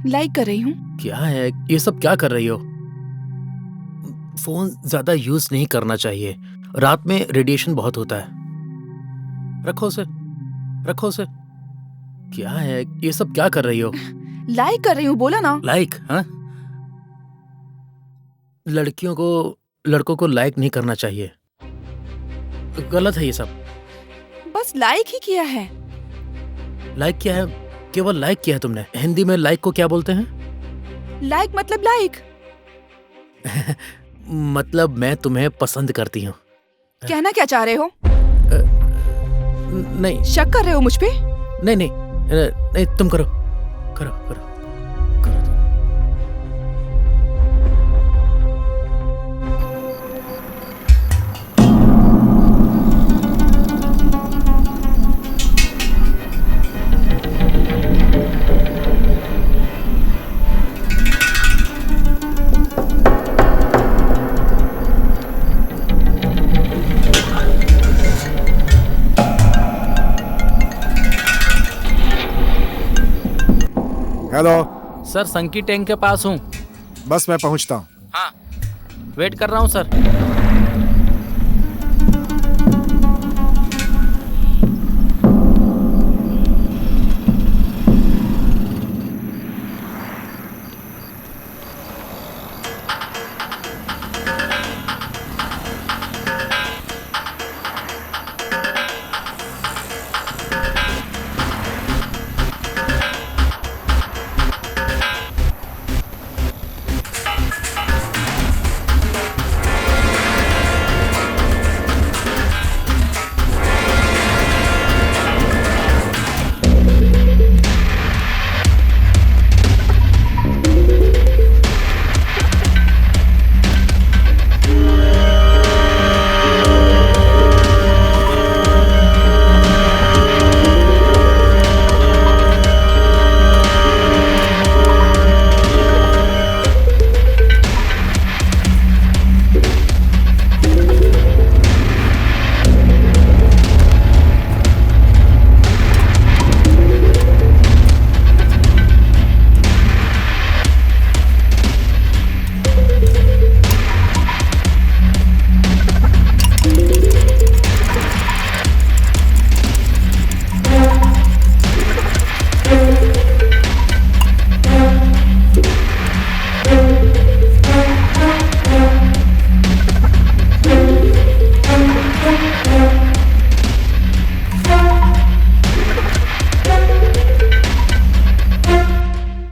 लाइक कर रही हूँ। क्या है ये सब, क्या कर रही हो? फोन ज्यादा यूज नहीं करना चाहिए, रात में रेडिएशन बहुत होता है। रखो उसे, रखो उसे। क्या है ये सब, क्या कर रही हो? लाइक कर रही हूँ, बोला ना। लाइक? हाँ, लड़कियों को, लड़कों को लाइक नहीं करना चाहिए, गलत है ये सब। बस लाइक ही किया है। लाइक किया है? केवल लाइक किया है तुमने? हिंदी में लाइक को क्या बोलते हैं? लाइक मतलब लाइक। मतलब मैं तुम्हें पसंद करती हूँ। कहना क्या चाह रहे हो? नहीं। शक कर रहे हो मुझ पे? नहीं नहीं नहीं, तुम करो करो करो करो तुम। हेलो सर, संकी टैंक के पास हूँ। बस मैं पहुंचता हूँ। हाँ, वेट कर रहा हूँ sir.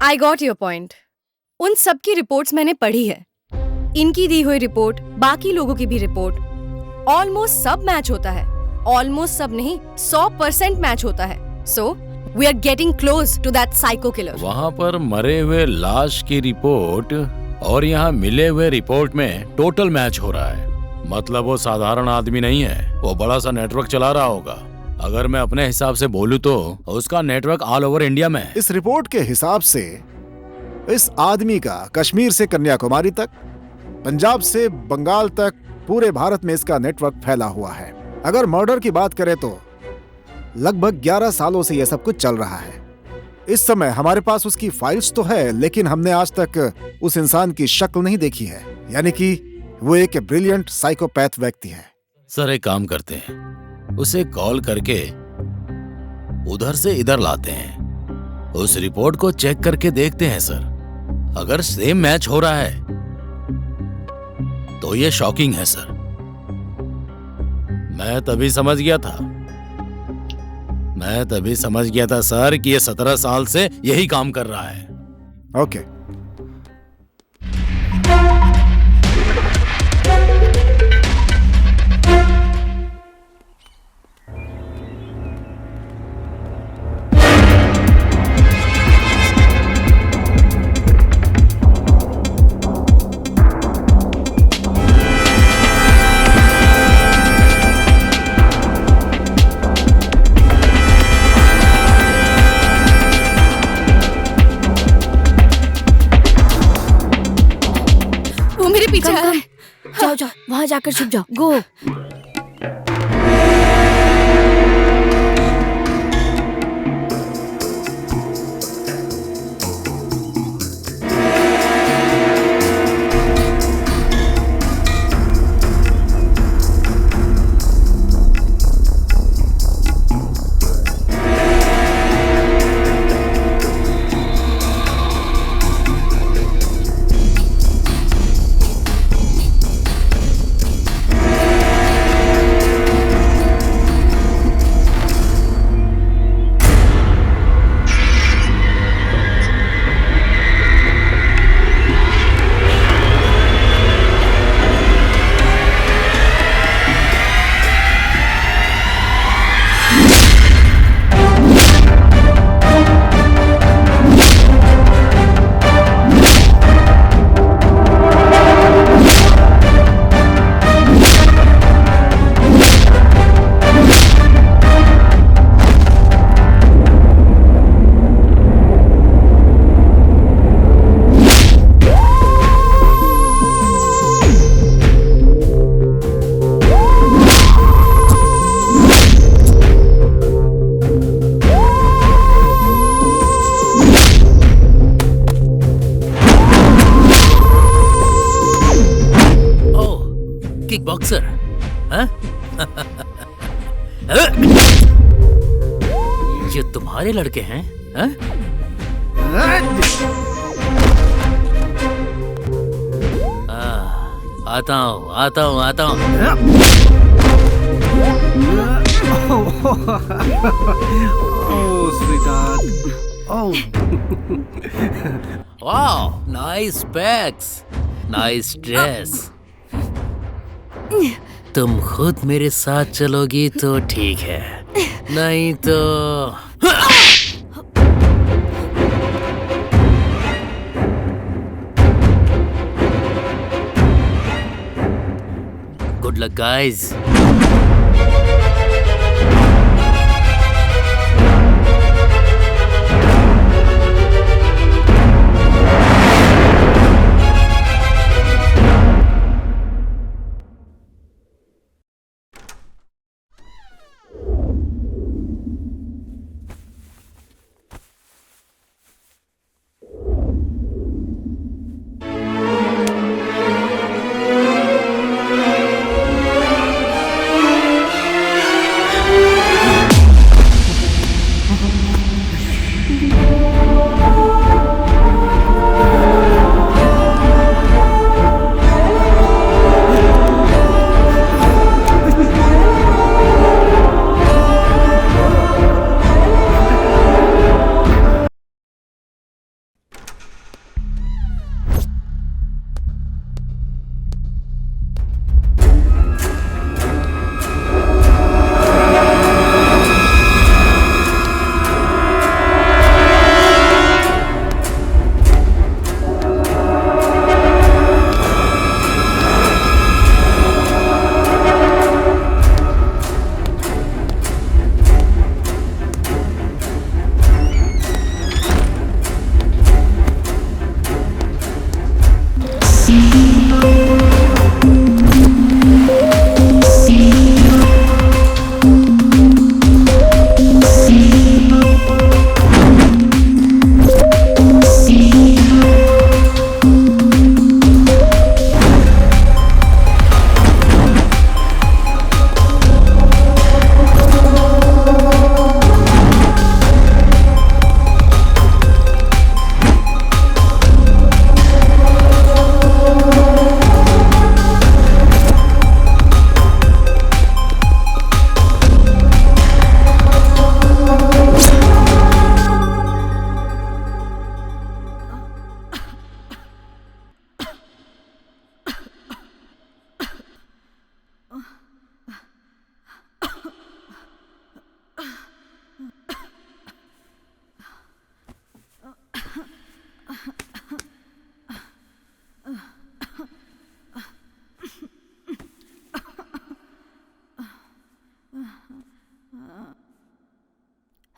I got your point. उन सब की रिपोर्ट्स मैंने पढ़ी है। इनकी दी हुई रिपोर्ट, बाकी लोगों की भी रिपोर्ट, ऑलमोस्ट सब मैच होता है। ऑलमोस्ट सब नहीं, 100% मैच होता है। So we are getting close to that psycho killer. वहाँ पर मरे हुए लाश की रिपोर्ट और यहाँ मिले हुए रिपोर्ट में टोटल मैच हो रहा है। मतलब वो साधारण आदमी नहीं है, वो बड़ा सा नेटवर्क चला रहा होगा। अगर मैं अपने हिसाब से बोलूं तो उसका नेटवर्क ऑल ओवर इंडिया में है। इस रिपोर्ट के हिसाब से इस आदमी का कश्मीर से कन्याकुमारी तक, पंजाब से बंगाल तक, पूरे भारत में इसका नेटवर्क फैला हुआ है। अगर मर्डर की बात करें तो लगभग 11 सालों से यह सब कुछ चल रहा है। इस समय हमारे पास उसकी फाइल्स तो है, लेकिन हमने आज तक उस इंसान की शक्ल नहीं देखी है। यानी कि वो एक ब्रिलियंट साइकोपैथ व्यक्ति है। सर, एक काम करते हैं, उसे कॉल करके उधर से इधर लाते हैं, उस रिपोर्ट को चेक करके देखते हैं सर। अगर सेम मैच हो रहा है तो ये शॉकिंग है सर। मैं तभी समझ गया था सर कि ये 17 साल से यही काम कर रहा है। ओके। कम जाओ जाओ, वहां जाकर छुप जाओ। गो। किक बॉक्सर, हाँ? ये तुम्हारे लड़के हैं, हाँ? आता हूँ, आता हूँ, आता हूँ। Oh, sweetheart. Oh. वाह, नाइस बैग्स, नाइस ड्रेस। तुम खुद मेरे साथ चलोगी तो ठीक है, नहीं तो गुड लक गाइस।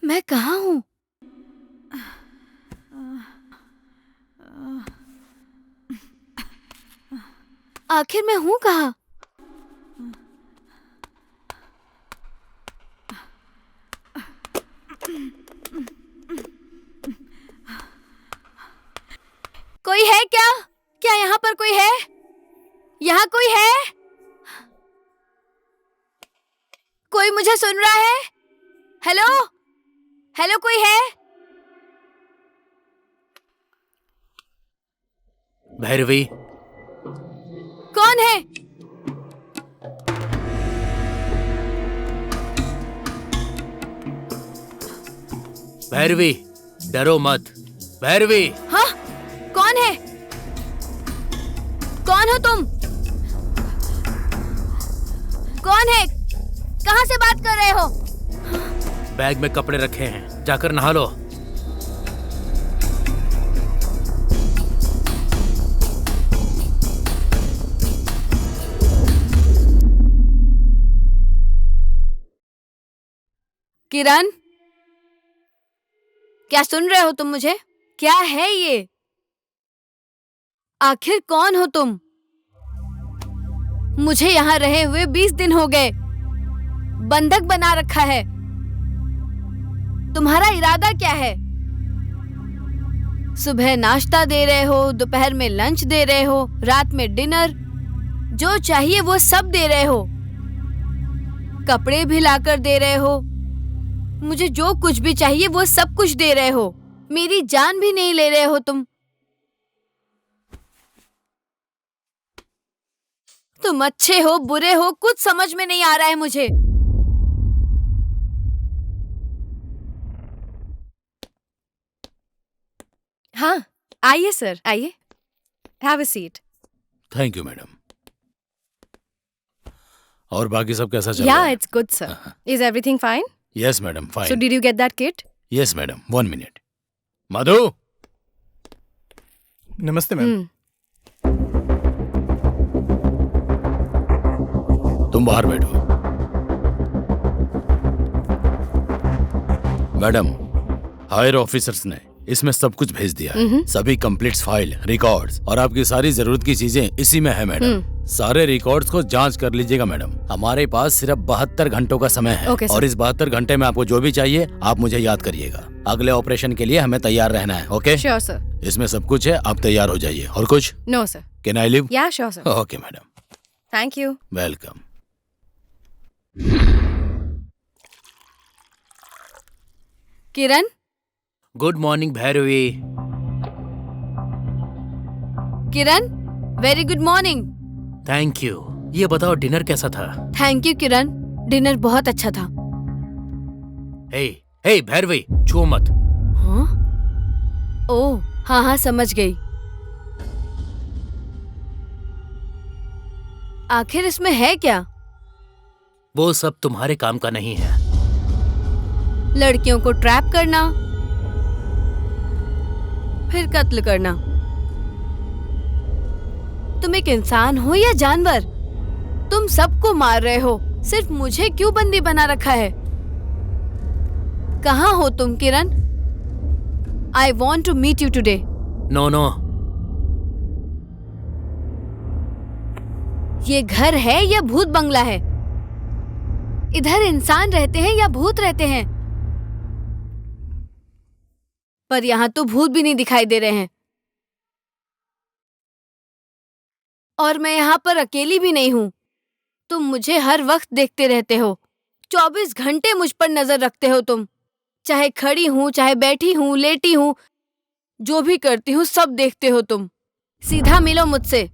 मैं कहाँ हूँ? आखिर मैं हूँ कहाँ? कोई है क्या? क्या यहाँ पर कोई है? यहाँ कोई है? कोई मुझे सुन रहा है? हेलो? हेलो, कोई है? भैरवी, कौन है? भैरवी, डरो मत। भैरवी, हाँ? कौन है? कौन हो तुम? कौन है? कहाँ से बात कर रहे हो? बैग में कपड़े रखे हैं, जाकर नहा लो। किरण, क्या सुन रहे हो तुम मुझे? क्या है ये? आखिर कौन हो तुम? मुझे यहाँ रहे हुए 20 दिन हो गए। बंधक बना रखा है। तुम्हारा इरादा क्या है? सुबह नाश्ता दे रहे हो, दोपहर में लंच दे रहे हो, रात में डिनर, जो चाहिए वो सब दे रहे हो। कपड़े भी लाकर दे रहे हो। मुझे जो कुछ भी चाहिए वो सब कुछ दे रहे हो। मेरी जान भी नहीं ले रहे हो तुम। तुम अच्छे हो बुरे हो कुछ समझ में नहीं आ रहा है मुझे। हाँ, आइए सर, आइए। Have a seat. Thank you madam. और बाकी सब कैसा चल रहा या है? It's good sir. Is everything fine? Yes madam, so fine. Did you get that kit? Yes madam, 1 minute. Madhu, नमस्ते मैम। तुम बाहर बैठो। मैडम, हायर ऑफिसर्स ने इसमें सब कुछ भेज दिया है। सभी कंप्लीट फाइल, रिकॉर्ड्स और आपकी सारी जरूरत की चीजें इसी में है मैडम। सारे रिकॉर्ड्स को जांच कर लीजिएगा मैडम। हमारे पास सिर्फ 72 घंटों का समय है। Okay, और इस 72 घंटे में आपको जो भी चाहिए आप मुझे याद करिएगा। अगले ऑपरेशन के लिए हमें तैयार रहना है। ओके? Sure sir. इसमें सब कुछ है, आप तैयार हो जाइए। और कुछ? No sir. Can I leave? Yeah sure sir. Okay madam, thank you. Welcome. Kiran, good morning Bhairavi. Kiran, very good morning. Thank you. ये बताओ डिनर कैसा था? थैंक यू किरण, डिनर बहुत अच्छा था। हे हे भैरवी, छू मत। हाँ? ओह, हाँ हाँ समझ गई। आखिर इसमें है क्या? वो सब तुम्हारे काम का नहीं है। लड़कियों को ट्रैप करना, फिर कत्ल करना। तुम एक इंसान हो या जानवर? तुम सबको मार रहे हो, सिर्फ मुझे क्यों बंदी बना रखा है? कहाँ हो तुम Kiran? I want to meet you today. No no, ये घर है या भूत बंगला है? इधर इंसान रहते हैं या भूत रहते हैं? पर यहाँ तो भूत भी नहीं दिखाई दे रहे हैं। और मैं यहाँ पर अकेली भी नहीं हूँ। तुम मुझे हर वक्त देखते रहते हो। 24 घंटे मुझ पर नजर रखते हो तुम। चाहे खड़ी हूँ, चाहे बैठी हूँ, लेटी हूँ, जो भी करती हूँ सब देखते हो तुम। सीधा मिलो मुझसे,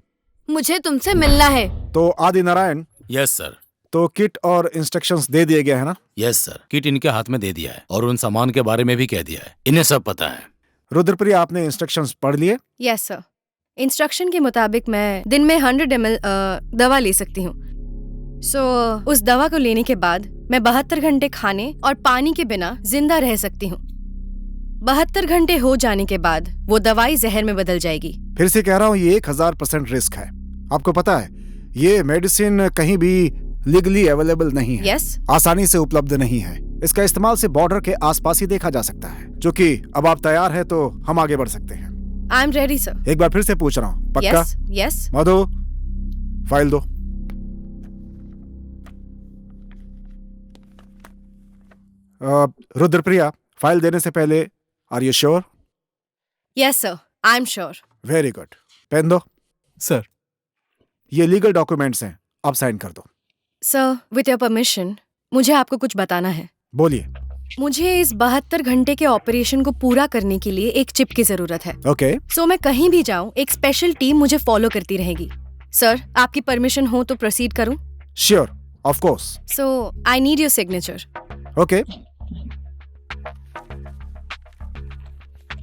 मुझे तुमसे मिलना है। तो आदि नारायण, यस सर। तो किट और इंस्ट्रक्शंस दे दिए गए हैं ना? यस सर, किट इनके हाथ में दे दिया है और उन सामान के बारे में भी कह दिया है। इन्हें सब पता है। रुद्रप्रिया, आपने इंस्ट्रक्शंस पढ़ लिए? Yes sir. इंस्ट्रक्शन के मुताबिक मैं दिन में 100 ml दवा ले सकती हूँ। उस दवा को लेने के बाद मैं 72 घंटे खाने और पानी के बिना जिंदा रह सकती हूँ। 72 घंटे हो जाने के बाद वो दवाई जहर में बदल जाएगी। फिर से कह रहा हूँ, ये 1000% रिस्क है। आपको पता है ये मेडिसिन कहीं भी लीगली अवेलेबल नहीं है। यस। आसानी से उपलब्ध नहीं है। इसका इस्तेमाल से बॉर्डर के आसपास ही देखा जा सकता है। जो कि अब आप तैयार हैं तो हम आगे बढ़ सकते हैं। I am ready sir. एक बार फिर से पूछ रहा हूँ, पक्का? यस। मधु, फाइल दो। रुद्रप्रिया, फाइल देने से पहले are you sure? Yes sir, I am sure. Very good. Pen दो। सर, ये लीगल डॉक्यूमेंट्स हैं, अब साइन कर दो। सर, विथ योर परमिशन, मुझे आपको कुछ बताना है। बोलिए। मुझे इस 72 घंटे के ऑपरेशन को पूरा करने के लिए एक चिप की जरूरत है। ओके। सो मैं कहीं भी जाऊं, एक स्पेशल टीम मुझे फॉलो करती रहेगी। सर, आपकी परमिशन हो तो प्रोसीड करूं? Sure, of course. So I need your signature. Okay.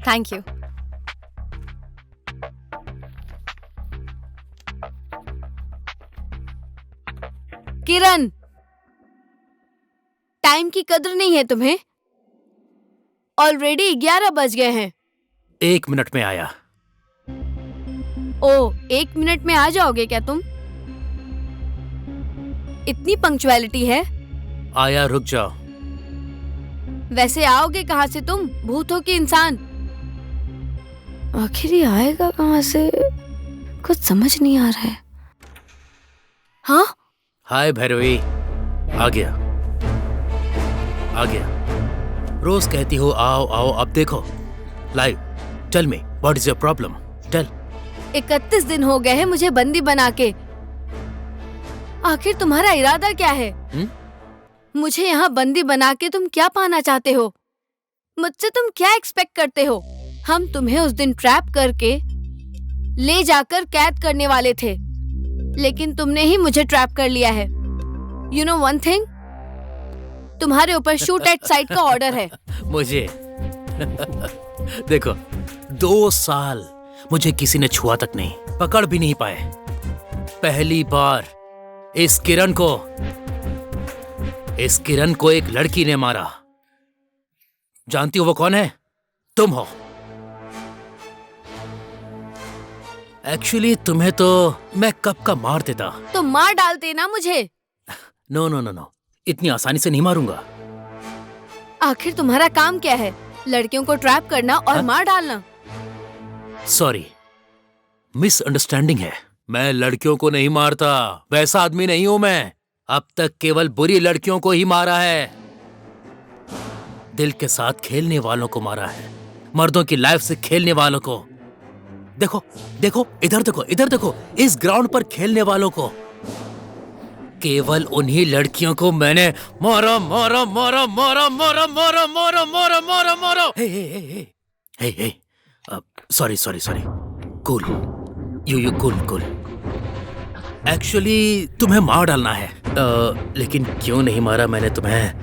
Thank you. Kiran, time की कदर नहीं है तुम्हें? ऑलरेडी 11 बज गए हैं। 1 मिनट में आया। ओ, 1 मिनट में आ जाओगे क्या तुम? इतनी पंक्चुअलिटी है? आया, रुक जाओ। वैसे आओगे कहाँ से तुम? भूत हो कि इंसान? आखिर ये आएगा कहाँ से? कुछ समझ नहीं आ रहा है। हाँ? हाय भैरवी, आ गया आ गया। रोज कहती हो आओ आओ, अब देखो live. Tell me what is your problem, tell. 31 दिन हो गए हैं मुझे बंदी बना के। आखिर तुम्हारा इरादा क्या है? मुझे यहाँ बंदी बना के तुम क्या पाना चाहते हो? मुझसे तुम क्या एक्सपेक्ट करते हो? हम तुम्हें उस दिन ट्रैप करके ले जाकर कैद करने वाले थे, लेकिन तुमने ही मुझे ट्रैप कर लिया है। यू नो वन थिंग, तुम्हारे ऊपर शूट एट साइट का ऑर्डर है। मुझे देखो, 2 साल मुझे किसी ने छुआ तक नहीं, पकड़ भी नहीं पाए। पहली बार इस किरण को एक लड़की ने मारा। जानती हो वो कौन है? तुम हो। एक्चुअली तुम्हें तो मैं कब का मार देता। तो मार डालते ना मुझे। नो नो नो नो, इतनी आसानी से नहीं मारूंगा। आखिर तुम्हारा काम क्या है? लड़कियों को ट्रैप करना और मार डालना? सॉरी, मिसअंडरस्टैंडिंग है। मैं लड़कियों को नहीं मारता, वैसा आदमी नहीं हूं मैं। अब तक केवल बुरी लड़कियों को ही मारा है। दिल के साथ खेलने वालों को मारा है, मर्दों की लाइफ से खेलने वालों को। देखो देखो, इधर देखो, इधर देखो, इस ग्राउंड पर खेलने वालों को। केवल उन्हीं लड़कियों को मैंने मारा मारा मारा मारा मारा मारा मारा मारा मारा मारा। Hey hey hey hey hey, sorry sorry sorry, cool, you cool cool. Actually तुम्हें मार डालना है, लेकिन क्यों नहीं मारा मैंने तुम्हें?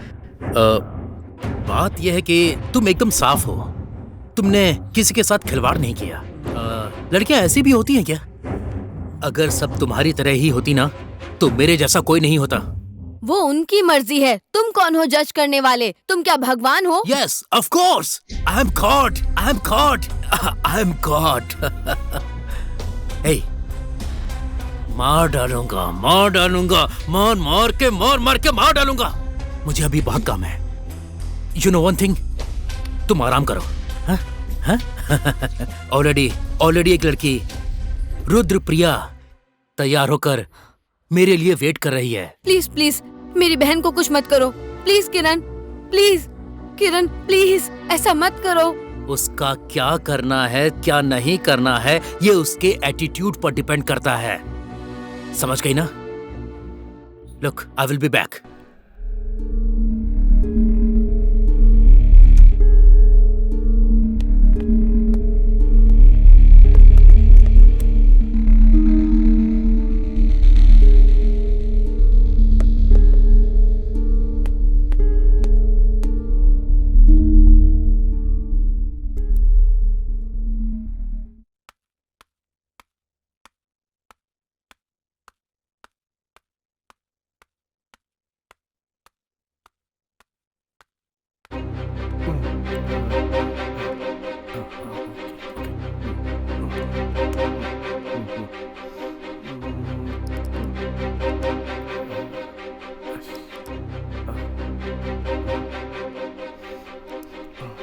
बात यह है कि तुम एकदम साफ हो, तुमने किसी के साथ खिलवाड़ नहीं किया। लड़कियां ऐसी भी होती हैं क्या? अगर सब तुम्हारी तरह ही होती ना, तो मेरे जैसा कोई नहीं होता। वो उनकी मर्जी है, तुम कौन हो जज करने वाले? तुम क्या भगवान हो? Yes, of course. I am God. I am God. I am God. Hey, मार डालूंगा, मार डालूंगा, मार मार के मार डालूंगा। मुझे अभी बहुत काम है। You know one thing? तुम आराम करो। हाँ? हाँ? ऑलरेडी एक लड़की, रुद्रप्रिया, तैयार होकर मेरे लिए वेट कर रही है। प्लीज प्लीज मेरी बहन को कुछ मत करो। Please Kiran, please Kiran, please ऐसा मत करो। उसका क्या करना है, क्या नहीं करना है, ये उसके एटीट्यूड पर डिपेंड करता है। समझ गई ना? Look, I will be back.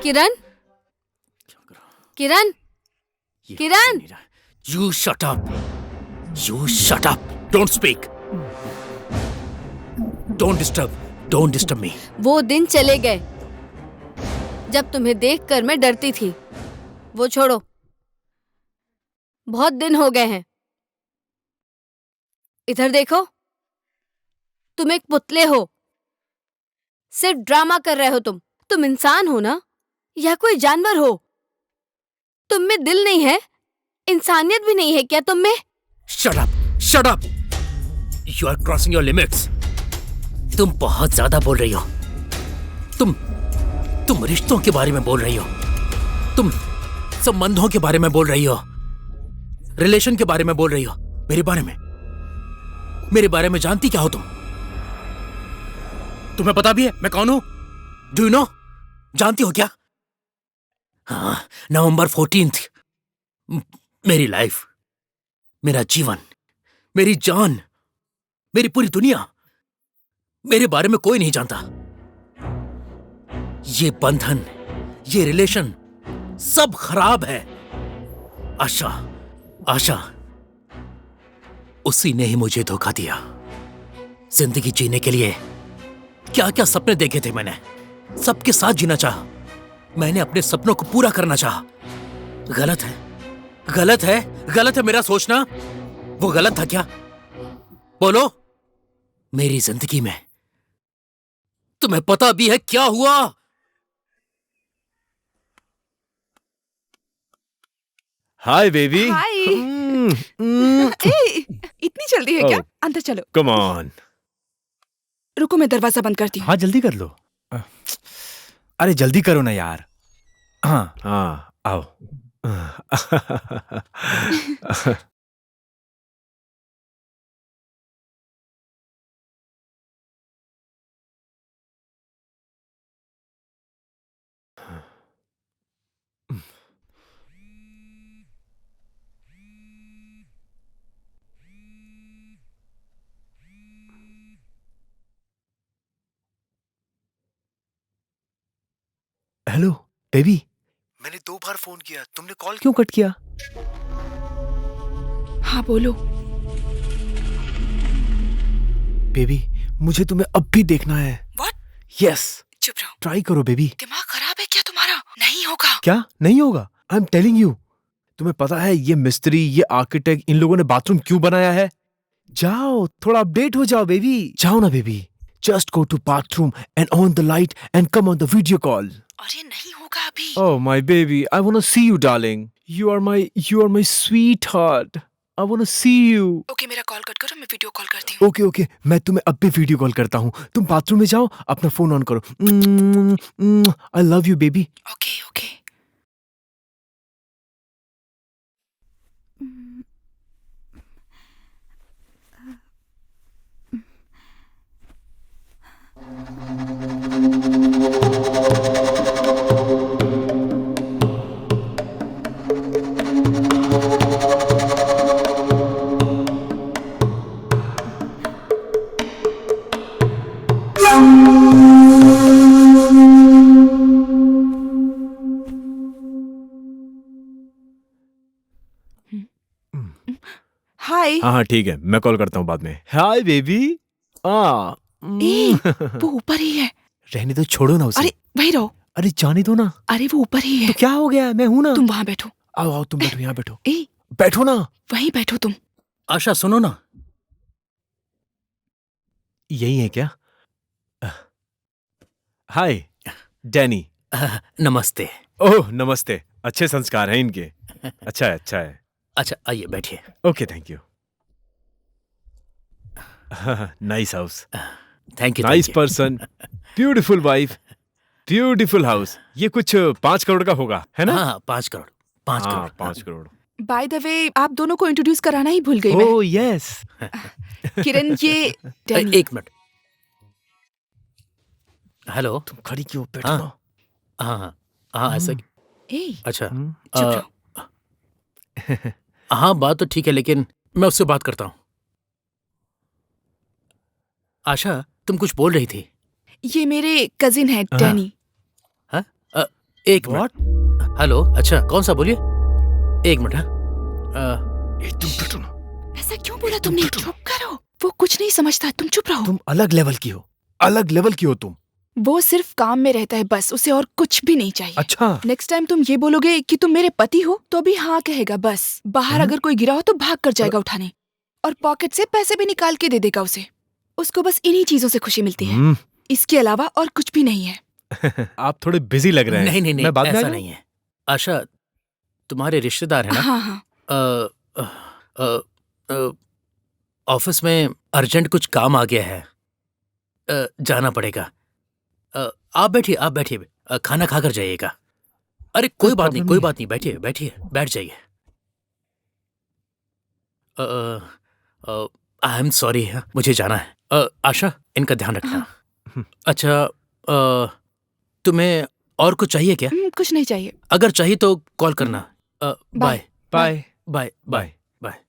Kiran, Kiran, Kiran, You shut up. You shut up. Don't speak, don't disturb me. वो दिन चले गए जब तुम्हें देखकर मैं डरती थी। वो छोड़ो, बहुत दिन हो गए हैं। इधर देखो, तुम एक पुतले हो, सिर्फ ड्रामा कर रहे हो। तुम इंसान हो ना, या कोई जानवर हो? तुम में दिल नहीं है, इंसानियत भी नहीं है क्या तुम में? Shut up, you are crossing your limits. तुम बहुत ज्यादा बोल रही हो। तुम रिश्तों के बारे में बोल रही हो, तुम संबंधों के बारे में बोल रही हो, रिलेशन के बारे में बोल रही हो। मेरे बारे में जानती क्या हो तुम? तुम्हें पता भी है मैं कौन हूं? Do you know? जानती हो क्या? हाँ, नवंबर 14th, मेरी लाइफ, मेरा जीवन, मेरी जान, मेरी पूरी दुनिया, मेरे बारे में कोई नहीं जानता। ये बंधन, ये रिलेशन सब खराब है। आशा, उसी ने ही मुझे धोखा दिया। जिंदगी जीने के लिए क्या क्या सपने देखे थे मैंने, सबके साथ जीना चाहा। मैंने अपने सपनों को पूरा करना चाहा। गलत है मेरा सोचना। वो गलत था क्या? बोलो। मेरी जिंदगी में तुम्हें पता भी है क्या हुआ? Hi baby. हाय। इतनी जल्दी है क्या? अंदर चलो। Come on. रुको, मैं दरवाजा बंद करती हूँ। हाँ जल्दी कर लो। अरे जल्दी करो ना यार। हाँ आओ। Hello baby. मैंने 2 बार फोन किया, तुमने कॉल क्यों कट किया? हाँ बोलो। बेबी मुझे तुम्हें अब भी देखना है। What? यस। चुप रहो। ट्राई करो बेबी। दिमाग खराब है क्या तुम्हारा? नहीं होगा। क्या नहीं होगा? I am telling you. तुम्हें पता है ये मिस्त्री, ये आर्किटेक्ट, इन लोगों ने बाथरूम क्यों बनाया है? जाओ थोड़ा अपडेट हो जाओ बेबी। जाओ ना baby. Just go to bathroom and on the light and come on the video call. अरे नहीं होगा अभी। Oh my baby, I wanna see you darling. You are my sweetheart. I wanna see you. Okay, मेरा call cut करो, मैं video call करती हूँ। Okay, मैं तुम्हें अब भी वीडियो कॉल करता हूँ। तुम बाथरूम में जाओ, अपना फोन ऑन करो। I love you baby. Okay. Hi. हाँ ठीक है, मैं कॉल करता हूँ बाद में। Hi baby. वो ऊपर ही है। रहने दो, छोड़ो ना उसे। अरे वही रहो। अरे जाने दो ना। अरे वो ऊपर ही है। तो क्या हो गया? मैं हूं ना। तुम वहां बैठो। आओ तुम बैठो, यहाँ बैठो। ए, बैठो ना। वहीं बैठो तुम। आशा सुनो ना। यही है क्या? हाय डैनी। नमस्ते। ओह नमस्ते। अच्छे संस्कार हैं इनके। अच्छा है। अच्छा आइए बैठिए। Okay thank you. Nice house, thank you. Nice person, beautiful wife, beautiful house. ये कुछ 5 करोड़ का होगा, है ना? हाँ 5 crore. 5 crore. By the way, आप दोनों को इंट्रोड्यूस कराना ही भूल गई मैं। Oh yes. किरण, ये डैनी। एक मिनट। हेलो। तुम खड़ी क्यों? बैठो ना। हाँ ऐसा। अच्छा चुप रहो। हाँ बात तो ठीक है, लेकिन मैं उससे बात करता हूँ। आशा तुम कुछ बोल रही थी। ये मेरे कजिन है डैनी। हाँ? एक मिनट। हेलो। अच्छा कौन सा? बोलिए। एक मिनट। तुम बैठो ना। ऐसा क्यों बोला तुमने? चुप करो, वो कुछ नहीं समझता, तुम चुप रहो। तुम अलग लेवल की हो, अलग लेवल की हो तुम। वो सिर्फ काम में रहता है बस, उसे और कुछ भी नहीं चाहिए। अच्छा। नेक्स्ट टाइम तुम ये बोलोगे कि तुम मेरे पति हो तो भी हाँ कहेगा बस। बाहर अगर कोई गिरा हो तो भाग कर जाएगा उठाने, और पॉकेट से पैसे भी निकाल के दे देगा उसे। उसको बस इन्हीं चीजों से खुशी मिलती है, इसके अलावा और कुछ भी नहीं है। आप थोड़े बिजी लग रहे हैं। नहीं नहीं नहीं, मैं बाद में ऐसा आ जाऊं? नहीं है। आशा तुम्हारे रिश्तेदार है ना? हाँ हाँ। ऑफिस में अर्जेंट कुछ काम आ गया है, जाना पड़ेगा। आप बैठिए, आप बैठिए, खाना खाकर जाइएगा। अरे कोई बात नहीं, कोई बात नहीं, बैठिए बैठिए, बैठ जाइए। आई एम सॉरी, मुझे जाना है। आशा, इनका ध्यान रखना। अच्छा, तुम्हें और कुछ चाहिए क्या? कुछ नहीं चाहिए। अगर चाहिए तो कॉल करना। Bye bye bye bye bye.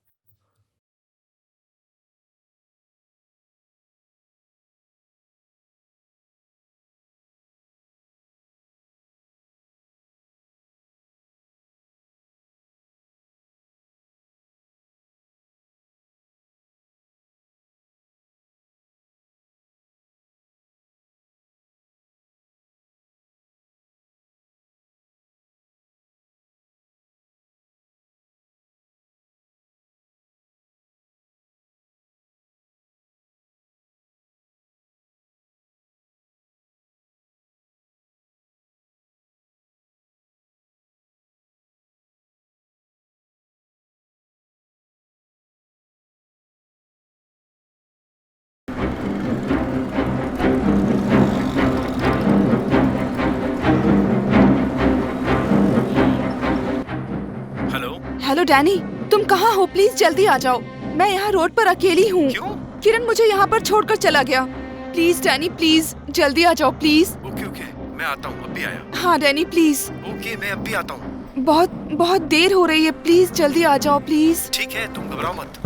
Hello Danny, तुम कहाँ हो? प्लीज जल्दी आ जाओ, मैं यहाँ रोड पर अकेली हूँ। क्यों? किरण मुझे यहाँ पर छोड़कर चला गया। प्लीज डैनी, प्लीज जल्दी आ जाओ प्लीज। ओके ओके, मैं आता हूँ, अभी आया। हाँ डैनी प्लीज। ओके, मैं अभी आता हूँ। बहुत बहुत देर हो रही है, प्लीज जल्दी आ जाओ प्लीज। ठीक है, तुम घबराओ मत।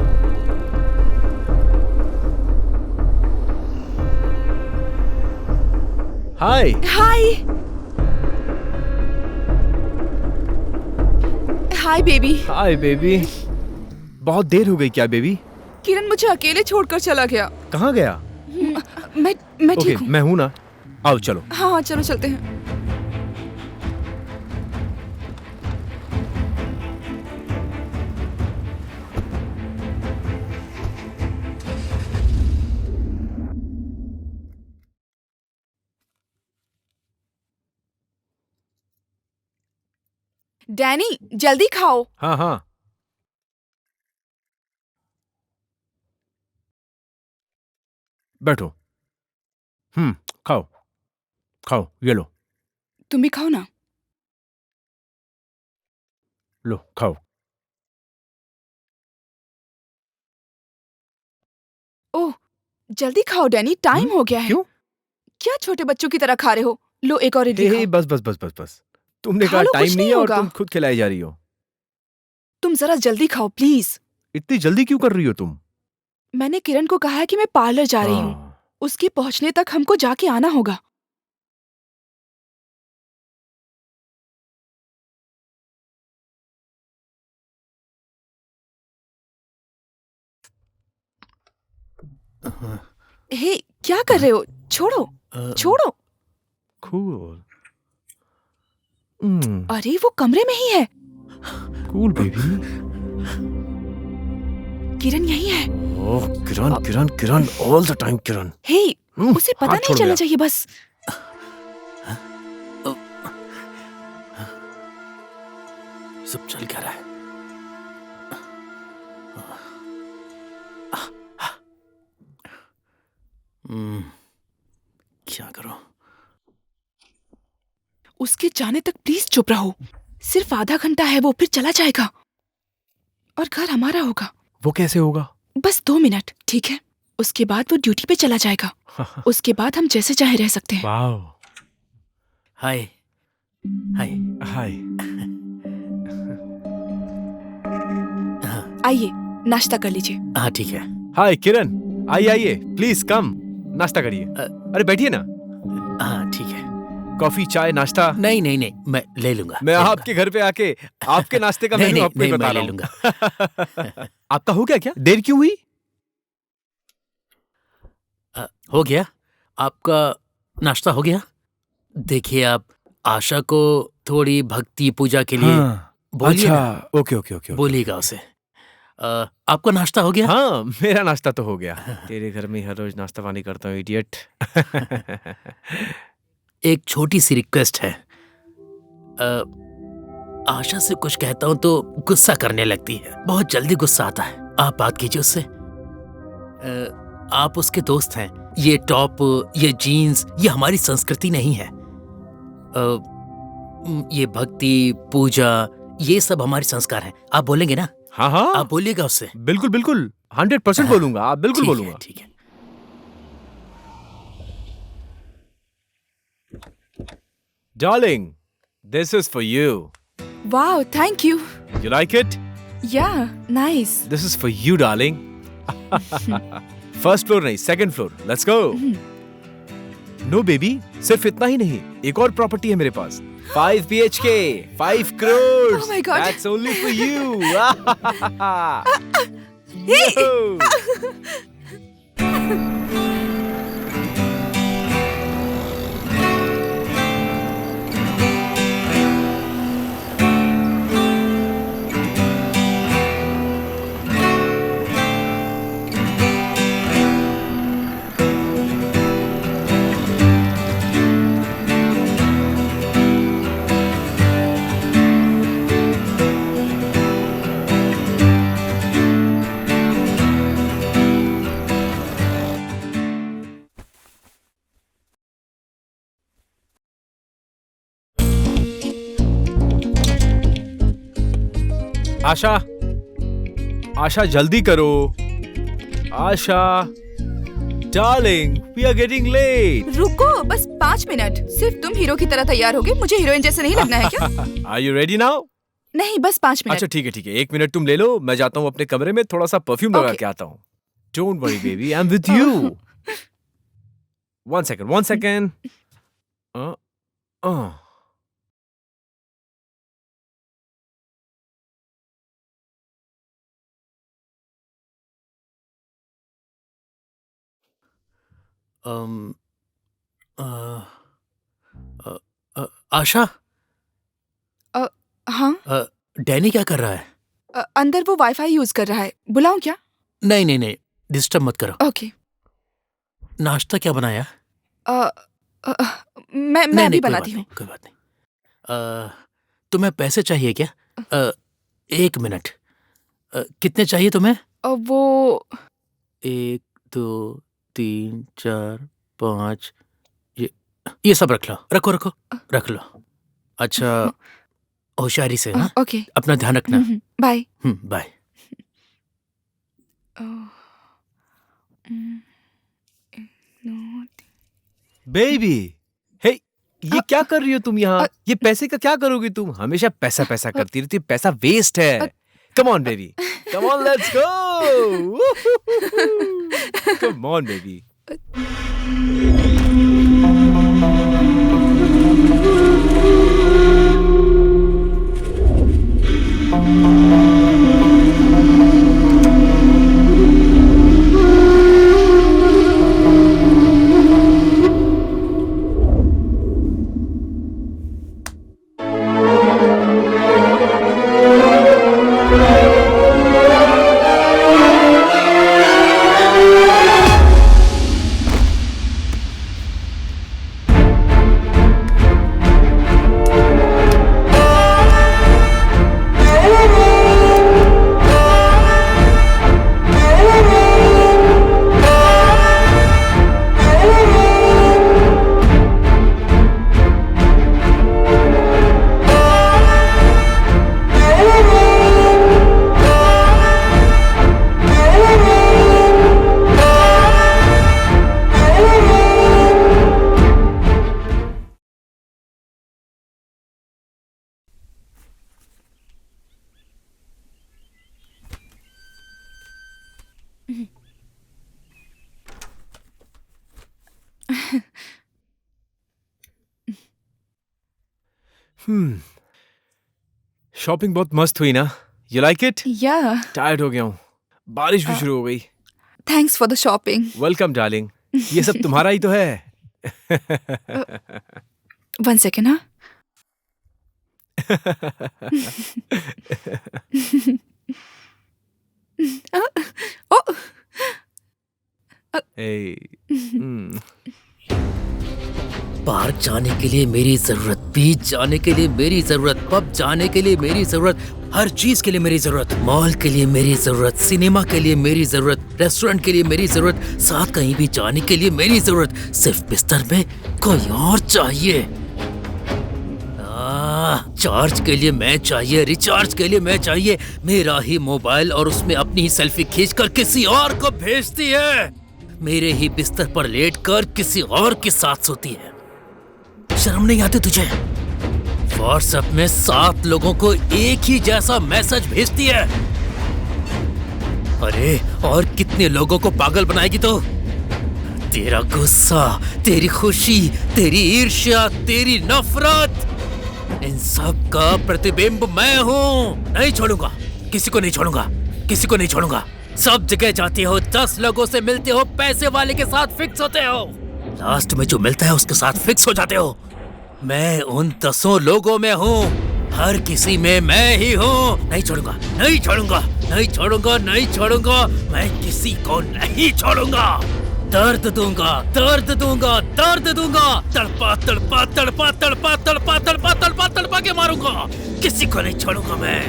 हाय। हाय हाय बेबी। Hi baby. बहुत देर हो गई क्या बेबी? किरण मुझे अकेले छोड़कर चला गया। कहाँ गया? मैं ओके, ठीक हूँ। मैं हूँ ना, आओ चलो। हाँ हाँ चलो चलते हैं। डैनी जल्दी खाओ। हाँ हाँ। बैठो। खाओ खाओ, ये लो। तुम भी खाओ ना। लो खाओ। ओह जल्दी खाओ डैनी, टाइम हो गया है। क्यों? क्या छोटे बच्चों की तरह खा रहे हो? लो एक और इडली हे खाओ। बस बस बस बस बस। तुमने खा कहा लो, टाइम कुछ नहीं नहीं है और होगा। तुम खुद खिलाई जा रही हो। तुम जरा जल्दी खाओ प्लीज। इतनी जल्दी क्यों कर रही हो तुम? मैंने किरण को कहा है कि मैं पार्लर जा रही हूँ, हाँ। उसके पहुंचने तक हमको जाके आना होगा। हे क्या कर रहे हो? छोड़ो छोड़ो। कूल। अरे वो कमरे में ही है। Cool baby. किरण यही है। ओह Kiran Kiran Kiran, all the time किरण। हे उसे पता हाथ नहीं छोड़ चलना मेरा। चाहिए बस। सब चल क्या रहा है? क्या करो? उसके जाने तक प्लीज चुप रहो। सिर्फ आधा घंटा है वो, फिर चला जाएगा और घर हमारा होगा। वो कैसे होगा? बस 2 मिनट, ठीक है? उसके बाद वो ड्यूटी पे चला जाएगा। उसके बाद हम जैसे चाहे रह सकते हैं। वाओ। हाय हाय हाय। आइए नाश्ता कर लीजिए। हाँ ठीक है। हाय किरण, आइए आइए, प्लीज कम, नाश्ता करिए। अरे बैठिए ना। हाँ ठीक है। कॉफी चाय नाश्ता? नहीं नहीं नहीं, मैं ले लूंगा। मैं आपके घर पे आके आपके नाश्ते का नहीं, मेन्यू नहीं, आपको नहीं, बता मैं रहा ले हूँ। लूंगा। आपका हो गया क्या? देर क्यों हुई? हो गया। आपका नाश्ता हो गया? देखिए, आप आशा को थोड़ी भक्ति पूजा के लिए हाँ, बोलिए अच्छा, ना, ओके ओके ओके। बोलिएगा उसे। आपका नाश्ता हो गया? हाँ, मेरा नाश्ता तो हो गया। तेरे घर में हर रोज नाश्ता पानी करता हूँ, इडियट। एक छोटी सी रिक्वेस्ट है। आशा से कुछ कहता हूँ तो गुस्सा करने लगती है, बहुत जल्दी गुस्सा आता है। आप बात कीजिए उससे। आप उसके दोस्त हैं। ये टॉप, ये जीन्स, ये हमारी संस्कृति नहीं है। ये भक्ति पूजा, ये सब हमारे संस्कार हैं। आप बोलेंगे ना? हाँ हाँ, आप बोलिएगा उससे। बिल्कुल बिल्कुल, 100% बोलूंगा। आप बिल्कुल ठीक है, बोलूंगा। ठीक है। Darling, this is for you. Wow, thank you. You like it? Yeah, nice. This is for you, darling. First floor नहीं, second floor. Let's go. No baby, सिर्फ इतना ही नहीं, एक और प्रॉपर्टी है मेरे पास। 5 BHK, 5 crores. Oh my God. That's only for you. Hey! Yo. आशा, आशा जल्दी करो। Asha, darling, we are getting late. रुको, बस 5 मिनट। सिर्फ तुम हीरो की तरह तैयार होगे, मुझे हीरोइन जैसे नहीं लगना है क्या? Are you ready now? नहीं, बस 5 मिनट। अच्छा ठीक है, 1 मिनट तुम ले लो, मैं जाता हूँ अपने कमरे में, थोड़ा सा परफ्यूम लगा Okay. के आता हूँ। Don't worry baby, I am with you. One second. अम, अ, आशा, हाँ, डैनी क्या कर रहा है? अंदर वो वाईफाई यूज कर रहा है। बुलाऊं क्या? नहीं, डिस्टर्ब मत करो। ओके। नाश्ता क्या बनाया? मैं नहीं, अभी कोई बनाती बात हूँ। नहीं, कोई बात नहीं। तुम्हें पैसे चाहिए क्या? 1 मिनट। कितने चाहिए तुम्हें? वो 1 2 3 4 5। ये सब रख लो, रख लो। अच्छा, होशियारी से। हाँ, ओके। अपना ध्यान रखना। बाय। बाय। बेबी, हे, ये क्या कर रही हो तुम यहाँ? ये पैसे का क्या करोगी तुम? हमेशा पैसा करती रहती है, पैसा वेस्ट है। Come on baby, come on, let's go. Come on baby. Shopping बहुत मस्त हुई ना? You like it? या। टायर्ड हो गया हूँ। बारिश भी शुरू हो गई। Thanks for the shopping. Welcome darling, ये सब तुम्हारा ही तो है। 1 सेकेंड। हाँ, पार्क जाने के लिए मेरी जरूरत, बीच जाने के लिए मेरी जरूरत, पब जाने के लिए मेरी जरूरत, हर चीज के लिए मेरी जरूरत, मॉल के लिए मेरी जरूरत, सिनेमा के लिए मेरी जरूरत, रेस्टोरेंट के लिए मेरी जरूरत, साथ कहीं भी जाने के लिए मेरी जरूरत, सिर्फ बिस्तर में कोई और चाहिए। चार्ज के लिए मैं चाहिए, रिचार्ज के लिए मैं चाहिए, मेरा ही मोबाइल और उसमें अपनी ही सेल्फी खींचकर किसी और को भेजती है, मेरे ही बिस्तर पर लेटकर किसी और के साथ सोती है। शर्म नहीं आती तुझे? व्हाट्सएप में 7 लोगों को एक ही जैसा मैसेज भेजती है। अरे और कितने लोगों को पागल बनाएगी तो? तेरा गुस्सा, तेरी खुशी, तेरी ईर्ष्या, तेरी नफरत, इन सब का प्रतिबिंब मैं हूँ। नहीं छोड़ूंगा, किसी को नहीं छोड़ूंगा, किसी को नहीं छोड़ूंगा। सब जगह जाते हो, 10 लोगों से मिलते हो, पैसे वाले के साथ फिक्स होते हो, लास्ट में जो मिलता है उसके साथ फिक्स हो जाते हो। मैं उन 10 लोगों में हूँ, हर किसी में मैं ही हूँ। नहीं छोड़ूंगा, नहीं छोड़ूंगा, नहीं छोड़ूंगा, नहीं छोड़ूंगा, मैं किसी को नहीं छोड़ूंगा। दर्द दूंगा, दर्द दूंगा, दर्द दूंगा, तड़पा तड़पा तड़पा तड़पा तड़पा तड़पा तड़पा तड़पा के मारूंगा, किसी को नहीं छोड़ूंगा मैं।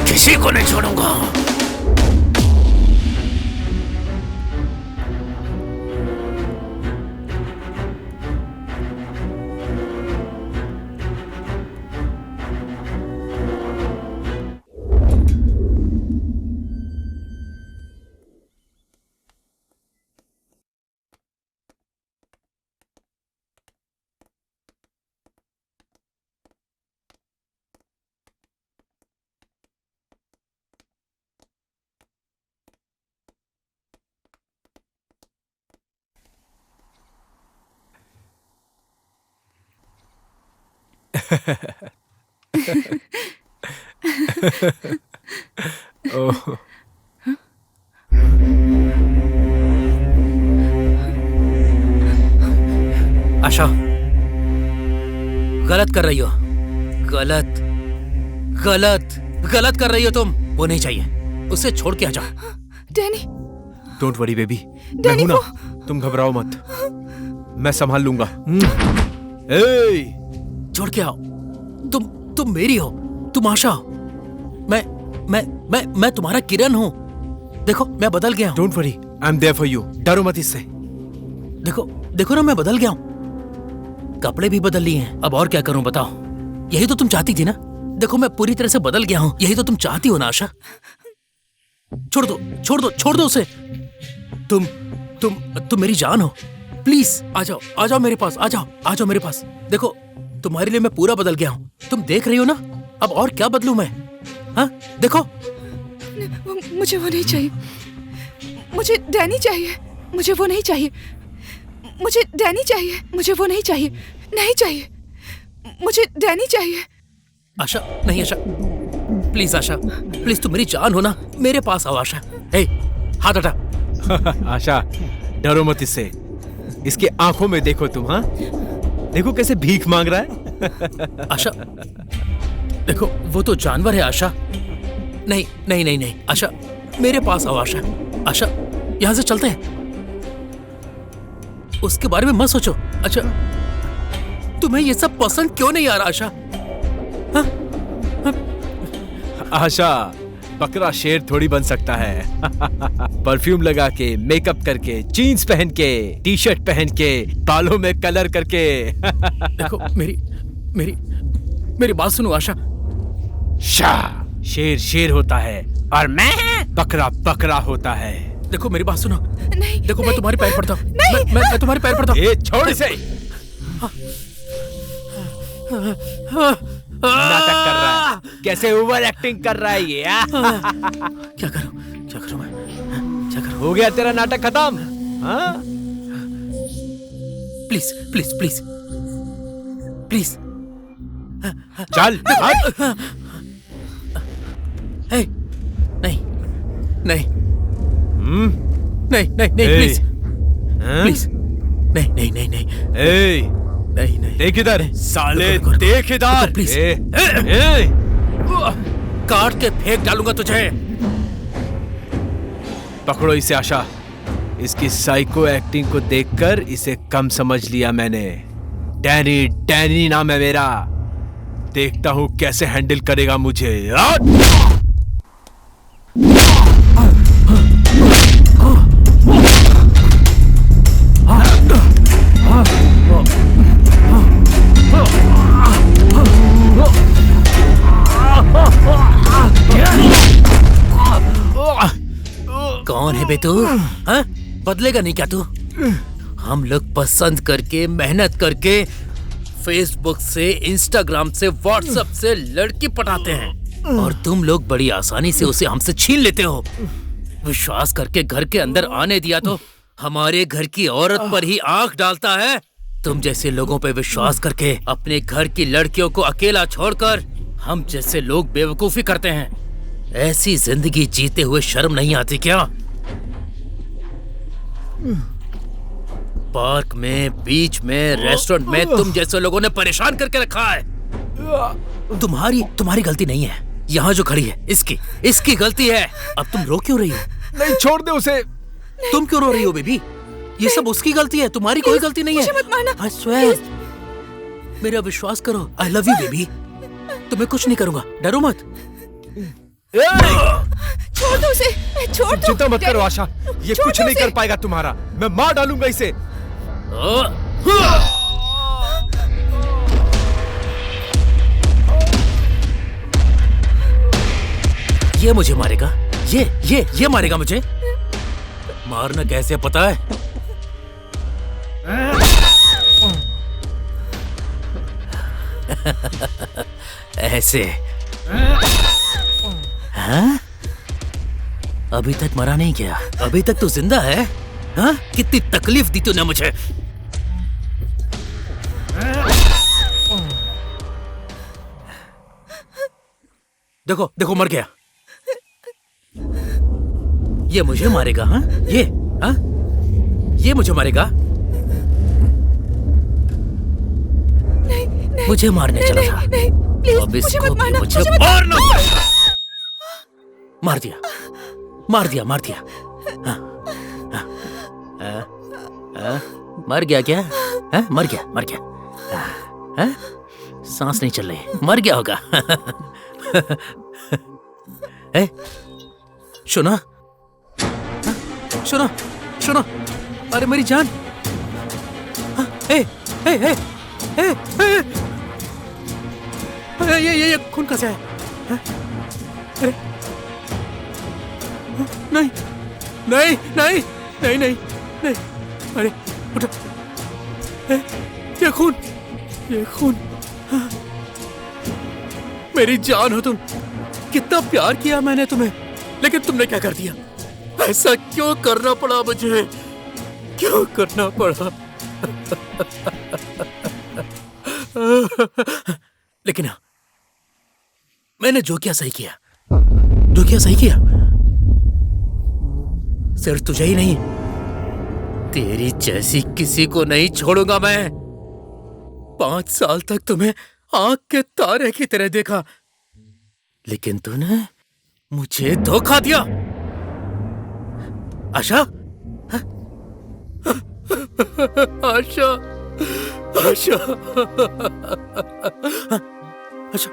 किसी को नहीं छोड़ूंगा। ओह, आशा, गलत कर रही हो, गलत गलत गलत कर रही हो तुम। वो नहीं चाहिए, उसे छोड़ के आ जाओ। डैनी, डोंट वरी बेबी, मैं हूं ना, तुम घबराओ मत, मैं संभाल लूंगा। ए, छोड़ के आओ। तुम मेरी हो, तुम आशा हो। मैं तुम्हारा किरण हूँ। देखो मैं बदल गया हूँ। Don't worry, I am there for you. डरो मत इससे। देखो ना, मैं बदल गया हूँ, कपड़े भी बदल लिए हैं। अब और क्या करूं बताओ? यही तो तुम चाहती थी ना। देखो मैं पूरी तरह से बदल गया हूँ, यही तो तुम चाहती हो ना आशा। छोड़ दो उसे। तुम मेरी जान हो। प्लीज आ जाओ मेरे पास, आ जाओ मेरे पास। देखो तुम्हारे लिए मैं पूरा बदल गया हूँ, तुम देख रही हो ना। अब और क्या बदलूं मैं? हाँ देखो। मुझे वो नहीं चाहिए, मुझे डैनी चाहिए। मुझे वो नहीं चाहिए, मुझे डैनी चाहिए। मुझे वो नहीं चाहिए, नहीं चाहिए, मुझे डैनी चाहिए। आशा नहीं, आशा प्लीज, आशा प्लीज, तुम मेरी जान हो ना, मेरे पास आओ आशा। हे हाथ हटा। आशा डरो मत इससे, इसके आंखों में देखो तुम। हाँ देखो कैसे भीख मांग रहा है। आशा देखो, वो तो जानवर है आशा। नहीं आशा, मेरे पास आओ आशा। आशा यहां से चलते हैं, उसके बारे में मत सोचो। अच्छा तुम्हें ये सब पसंद क्यों नहीं आ रहा आशा? हाँ? आशा बकरा शेर थोड़ी बन सकता है। परफ्यूम लगा के, मेकअप करके, जीन्स पहन के, टी शर्ट पहन के, बालों में कलर करके। देखो मेरी बात सुनो आशा। शाह, शेर शेर होता है और मैं बकरा बकरा होता है। देखो मेरी बात सुनो। नहीं, देखो नहीं, मैं तुम्हारे पैर पड़ता हूँ। नहीं। मैं तुम्हारे पैर पड़ता हूँ। ए छोड़ इसे। नाटक कर रहा है, कैसे ओवर एक्टिंग कर रहा है ये। क्या करूं मैं, क्या करूं? हो गया तेरा नाटक खत्म। हाँ? प्लीज प्लीज प्लीज प्लीज चल हट। नहीं नहीं नहीं नहीं नहीं प्लीज प्लीज नहीं नहीं नहीं नहीं नहीं नहीं देख इधर साले, रुको, रुको, देख इधर प्लीज। काट के फेंक डालूंगा तुझे। पकड़ो इसे आशा। इसकी साइको एक्टिंग को देखकर इसे कम समझ लिया मैंने। डैनी डैनी नाम है मेरा। देखता हूं कैसे हैंडल करेगा मुझे। कौन है बे तू? हाँ? बदलेगा नहीं क्या तू? हम लोग पसंद करके, मेहनत करके फेसबुक से, इंस्टाग्राम से, व्हाट्सएप से लड़की पटाते हैं और तुम लोग बड़ी आसानी से उसे हमसे छीन लेते हो। विश्वास करके घर के अंदर आने दिया तो हमारे घर की औरत पर ही आंख डालता है। तुम जैसे लोगों पे विश्वास करके अपने घर की लड़कियों को अकेला छोड़कर हम जैसे लोग बेवकूफी करते हैं। ऐसी जिंदगी जीते हुए शर्म नहीं आती क्या? पार्क में, बीच में, रेस्टोरेंट में तुम जैसे लोगों ने परेशान करके रखा है। तुम्हारी गलती नहीं है। यहाँ जो खड़ी है इसकी गलती है। अब तुम रो क्यों रही हो? नहीं, छोड़ दे उसे। तुम क्यों रो रही हो बेबी? ये सब उसकी गलती है, तुम्हारी कोई गलती नहीं है। मुझे मत मारना। I swear, मेरा विश्वास करो। I love you baby. तुम्हें कुछ नहीं करूंगा, डरो मत। छोड़ दो उसे, छोड़ दो। चिंता मत करो आशा, ये कुछ नहीं कर पाएगा तुम्हारा। मैं मार डालूंगा इसे। ये मुझे मारेगा, ये मारेगा मुझे। मारना कैसे पता है? ऐसे। हाँ? अभी तक मरा नहीं क्या? अभी तक तो जिंदा है। हाँ? कितनी तकलीफ दी तूने मुझे। देखो देखो, मर गया। ये मुझे मारेगा। हाँ? ये मुझे मारेगा। नहीं, मुझे मारने चला था। नहीं, प्लीज, अब इसको मुझे मत मारना, मुझे मुझे मत मारना पड़ेगा। मार दिया। मर गया क्या? हाँ? मर गया। हाँ? सांस नहीं चल रही, मर गया होगा। सुना? सुनो, अरे मेरी जान। ये खून कैसे है? अरे नहीं, अरे उठो। ये खून। मेरी जान हो तुम। कितना प्यार किया मैंने तुम्हें, लेकिन तुमने क्या कर दिया? ऐसा क्यों करना पड़ा मुझे? क्यों करना पड़ा? लेकिन मैंने जो किया सही किया। सिर्फ तुझे ही नहीं, तेरी जैसी किसी को नहीं छोड़ूंगा मैं। 5 साल तक तुम्हें आंख के तारे की तरह देखा, लेकिन तूने मुझे धोखा दिया। आशा, आशा, आशा, आशा।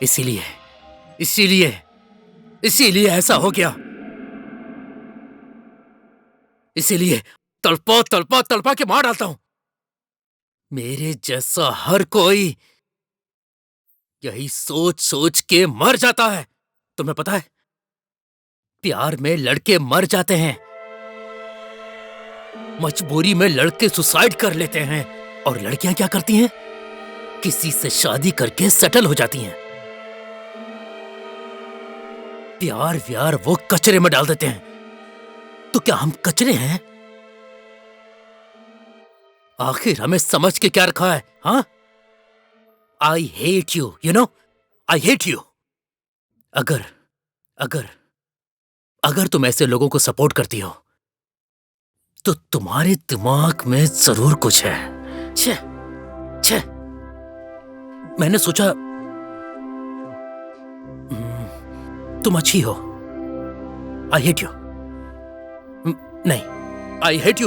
इसीलिए ऐसा हो गया। इसीलिए तड़पा के मार डालता हूं। मेरे जैसा हर कोई यही सोच सोच के मर जाता है। तुम्हें पता है, प्यार में लड़के मर जाते हैं, मजबूरी में लड़के सुसाइड कर लेते हैं, और लड़कियां क्या करती हैं? किसी से शादी करके सेटल हो जाती हैं। प्यार व्यार वो कचरे में डाल देते हैं। तो क्या हम कचरे हैं? आखिर हमें समझ के क्या रखा है? हाँ, I hate you, you know, I hate you. अगर तुम ऐसे लोगों को सपोर्ट करती हो तो तुम्हारे दिमाग में जरूर कुछ है। छे, मैंने सोचा तुम अच्छी हो। I hate you. नहीं, आई हेट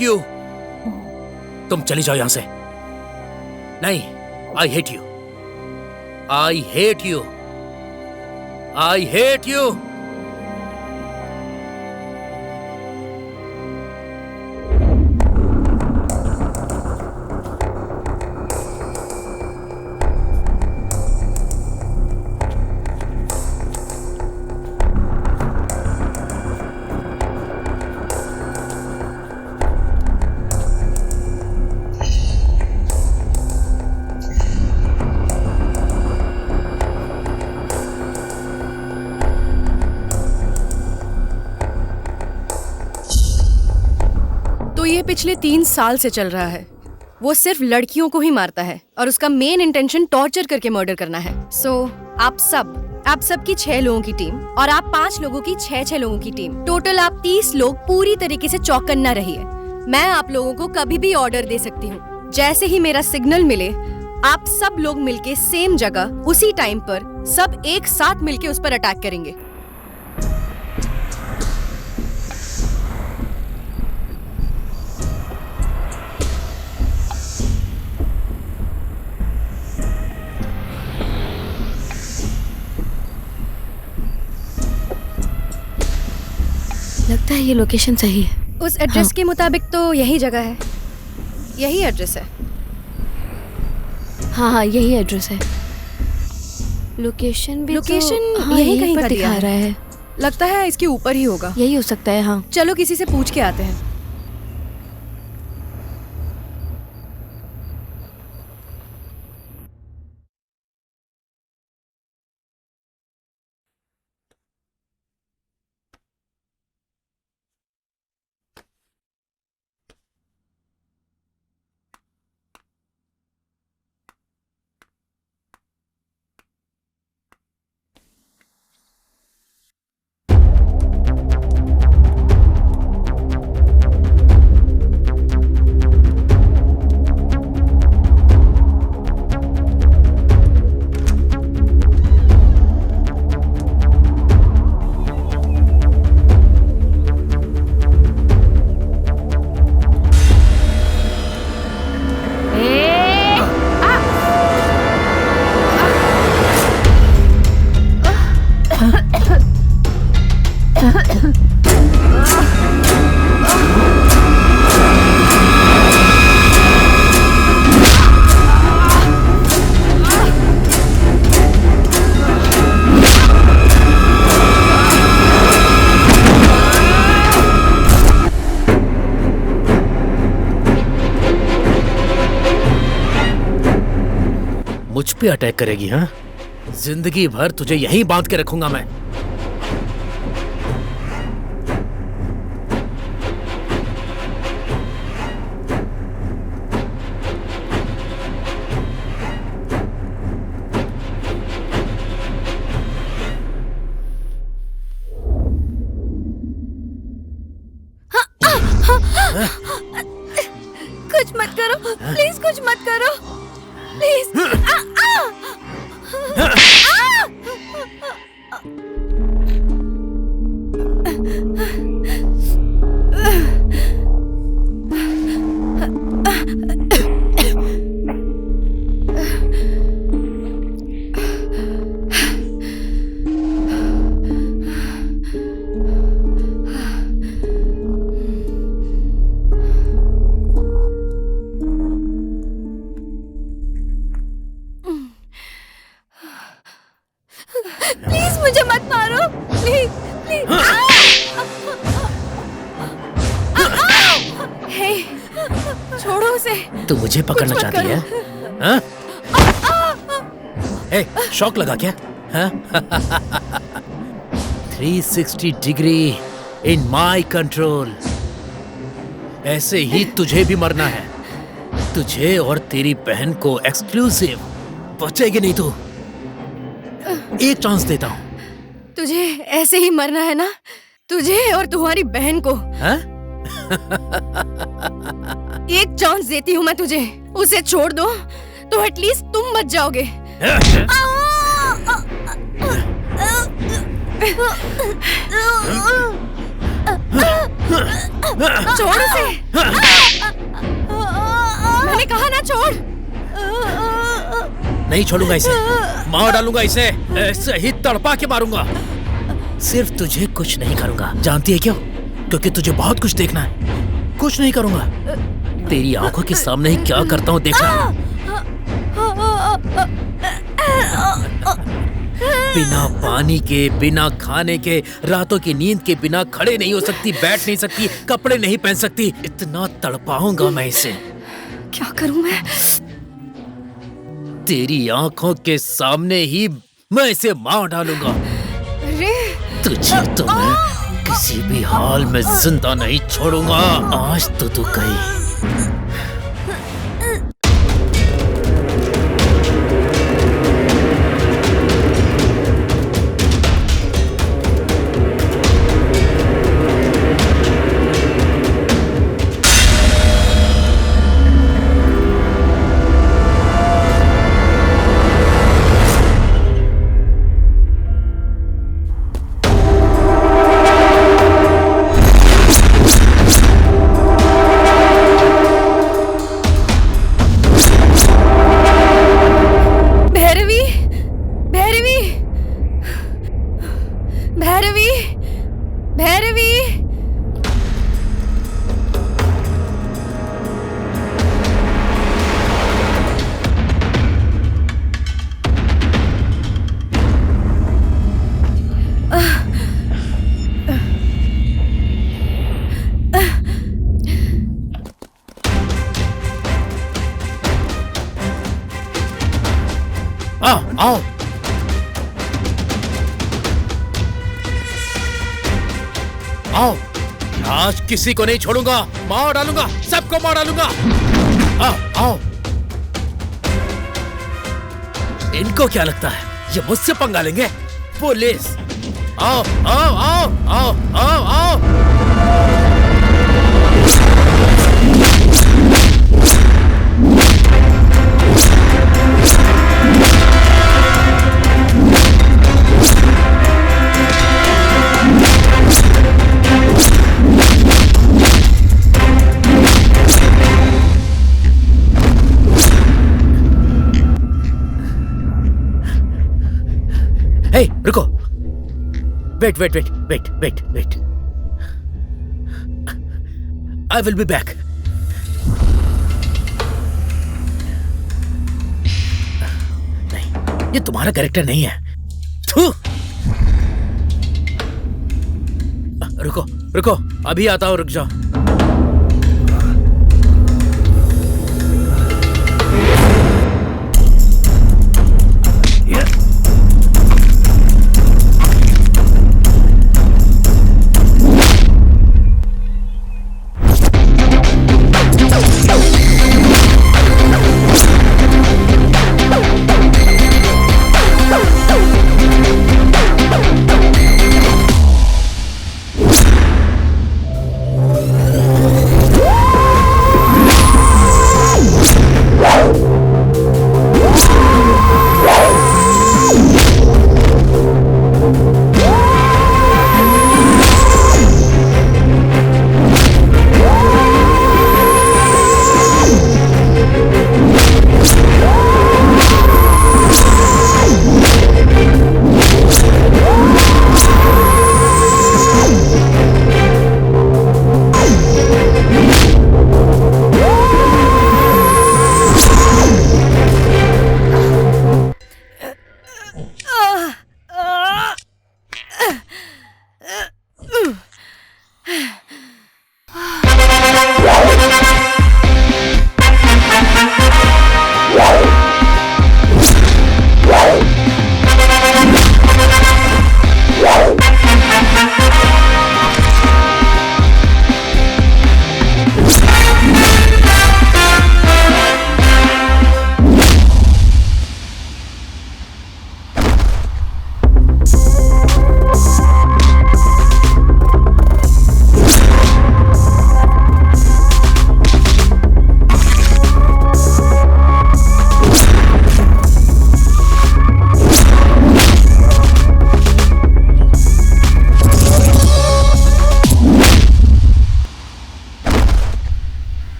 यू। तुम चली जाओ यहां से। नहीं, आई हेट यू। तो ये पिछले 3 साल से चल रहा है। वो सिर्फ लड़कियों को ही मारता है और उसका मेन इंटेंशन टॉर्चर करके मर्डर करना है। आप सब की 6 लोगों की टीम और आप 5 लोगों की 6 लोगों की टीम, टोटल आप 30 लोग पूरी तरीके से चौकन्ना रहिए। मैं आप लोगों को कभी भी ऑर्डर दे सकती हूँ। जैसे ही मेरा सिग्नल मिले, आप सब लोग मिलके सेम जगह उसी टाइम पर सब एक साथ मिलके उस पर अटैक करेंगे। लगता है ये लोकेशन सही है। उस एड्रेस के मुताबिक तो यही जगह है, यही एड्रेस है। हाँ, यही एड्रेस है। लोकेशन भी यही कहीं पर का दिखा रहा है। लगता है इसके ऊपर ही होगा। यही हो सकता है। हाँ, चलो किसी से पूछ के आते हैं। मुझ पे अटैक करेगी? हाँ, जिंदगी भर तुझे यहीं बांध के रखूंगा मैं। कुछ मत करो प्लीज, कुछ मत करो प्लीज। से। तू मुझे पकड़ना कुछ मत चाहती है? हाँ? ए, शॉक लगा क्या? हाँ? 360 डिग्री इन माय कंट्रोल। ऐसे ही तुझे भी मरना है। तुझे और तेरी बहन को एक्सक्लूसिव। बचेगी नहीं तू। एक चांस देता हूँ। तुझे ऐसे ही मरना है ना? तुझे और तुम्हारी बहन को। हाँ? एक चांस देती हूँ मैं तुझे। उसे छोड़ दो तो एटलीस्ट तुम बच जाओगे। छोड़ उसे। मैंने कहा ना छोड़। नहीं छोड़ूंगा इसे। मार डालूंगा इसे। ऐसे ही तड़पा के मारूंगा। सिर्फ तुझे कुछ नहीं करूंगा। जानती है क्यों? क्योंकि तुझे बहुत कुछ देखना है। कुछ नहीं करूंगा। तेरी आंखों के सामने ही क्या करता हूँ देखना। बिना पानी के, बिना खाने के, रातों की नींद के बिना खड़े नहीं हो सकती, बैठ नहीं सकती, कपड़े नहीं पहन सकती। इतना तड़पाऊंगा मैं इसे। क्या करूं मैं? तेरी आंखों के सामने ही मैं इसे मार डालूंगा। अरे तुझे तो मैं किसी भी हाल में जिंदा नहीं छोड़ूंगा। आज तो तू गई। आओ। आओ। आज किसी को नहीं छोड़ूंगा। मार डालूंगा, सबको मार डालूंगा। आओ आओ। इनको क्या लगता है ये मुझसे पंगा लेंगे? पुलिस। आओ आओ आओ आओ आओ आओ। Hey, रुको। Wait, wait, wait, wait, wait, wait. I will be back. नहीं, ये तुम्हारा कैरेक्टर नहीं है। थू। रुको, रुको, अभी आता हूँ, रुक जाओ।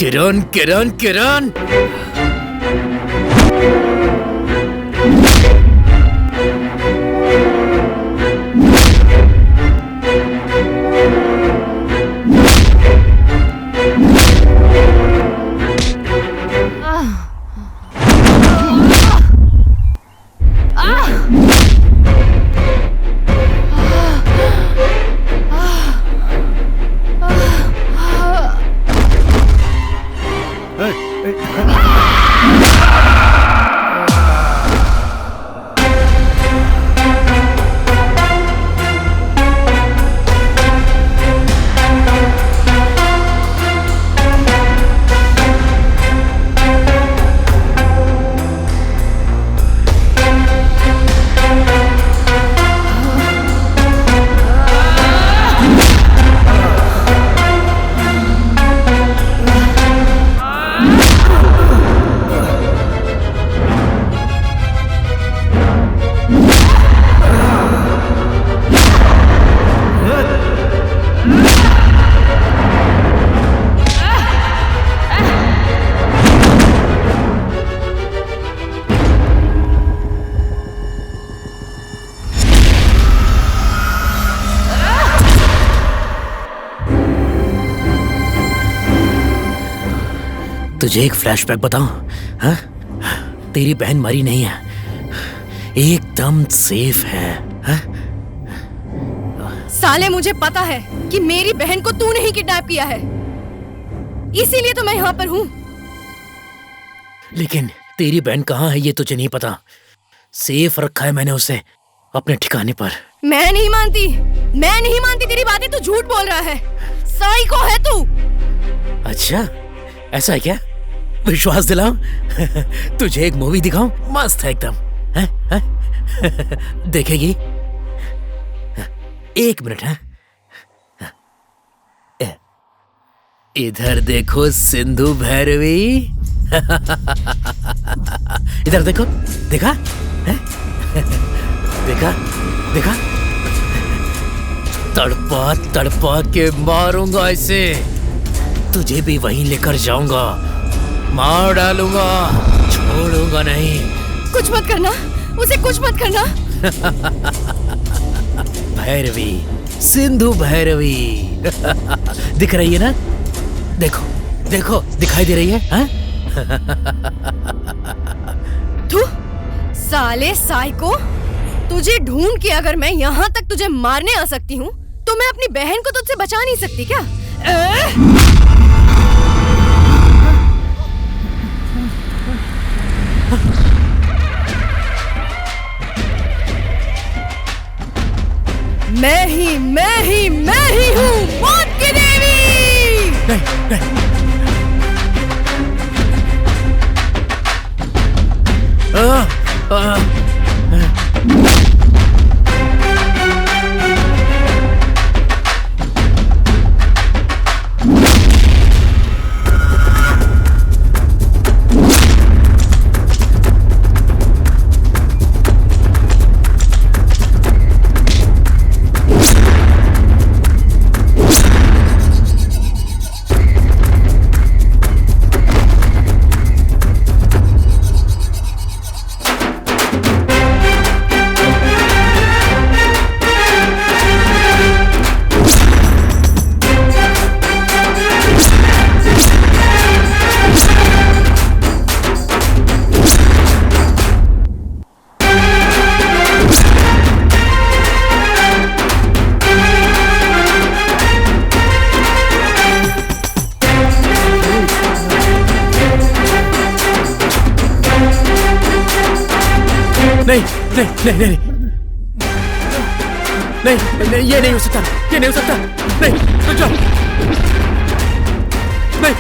किरण किरण किरण तुझे एक फ्लैशबैक बताऊं? हाँ? तेरी बहन मरी नहीं है, एकदम सेफ है। हाँ? साले, मुझे पता है कि मेरी बहन को तूने ही किडनैप किया है, इसीलिए तो मैं यहाँ पर हूँ। लेकिन तेरी बहन कहाँ है ये तुझे नहीं पता। सेफ रखा है मैंने उसे अपने ठिकाने पर। मैं नहीं मानती तेरी बातें। तू झूठ बोल रहा है, साइको है तू। अच्छा, ऐसा है क्या? विश्वास दिलाऊं? तुझे एक मूवी दिखाऊं? मस्त है एकदम। देखेगी? एक मिनट। इधर देखो सिंधु भैरवी। इधर देखो, देखा? देखा? देखा? तड़पा तड़पा के मारूंगा इसे, तुझे भी वहीं लेकर जाऊंगा, मार डालूंगा, छोड़ूंगा नहीं। कुछ मत करना, उसे कुछ मत करना। भैरवी, सिंधु भैरवी। दिख रही है ना? देखो देखो, दिखाई दे रही है? हाँ? तू साले साइको, तुझे ढूंढ के अगर मैं यहाँ तक तुझे मारने आ सकती हूँ तो मैं अपनी बहन को तुझसे बचा नहीं सकती क्या? मैं ही हूँ मौत की देवी। नहीं, ये नहीं हो सकता, ये नहीं हो सकता। नहीं, रुक जाओ। नहीं।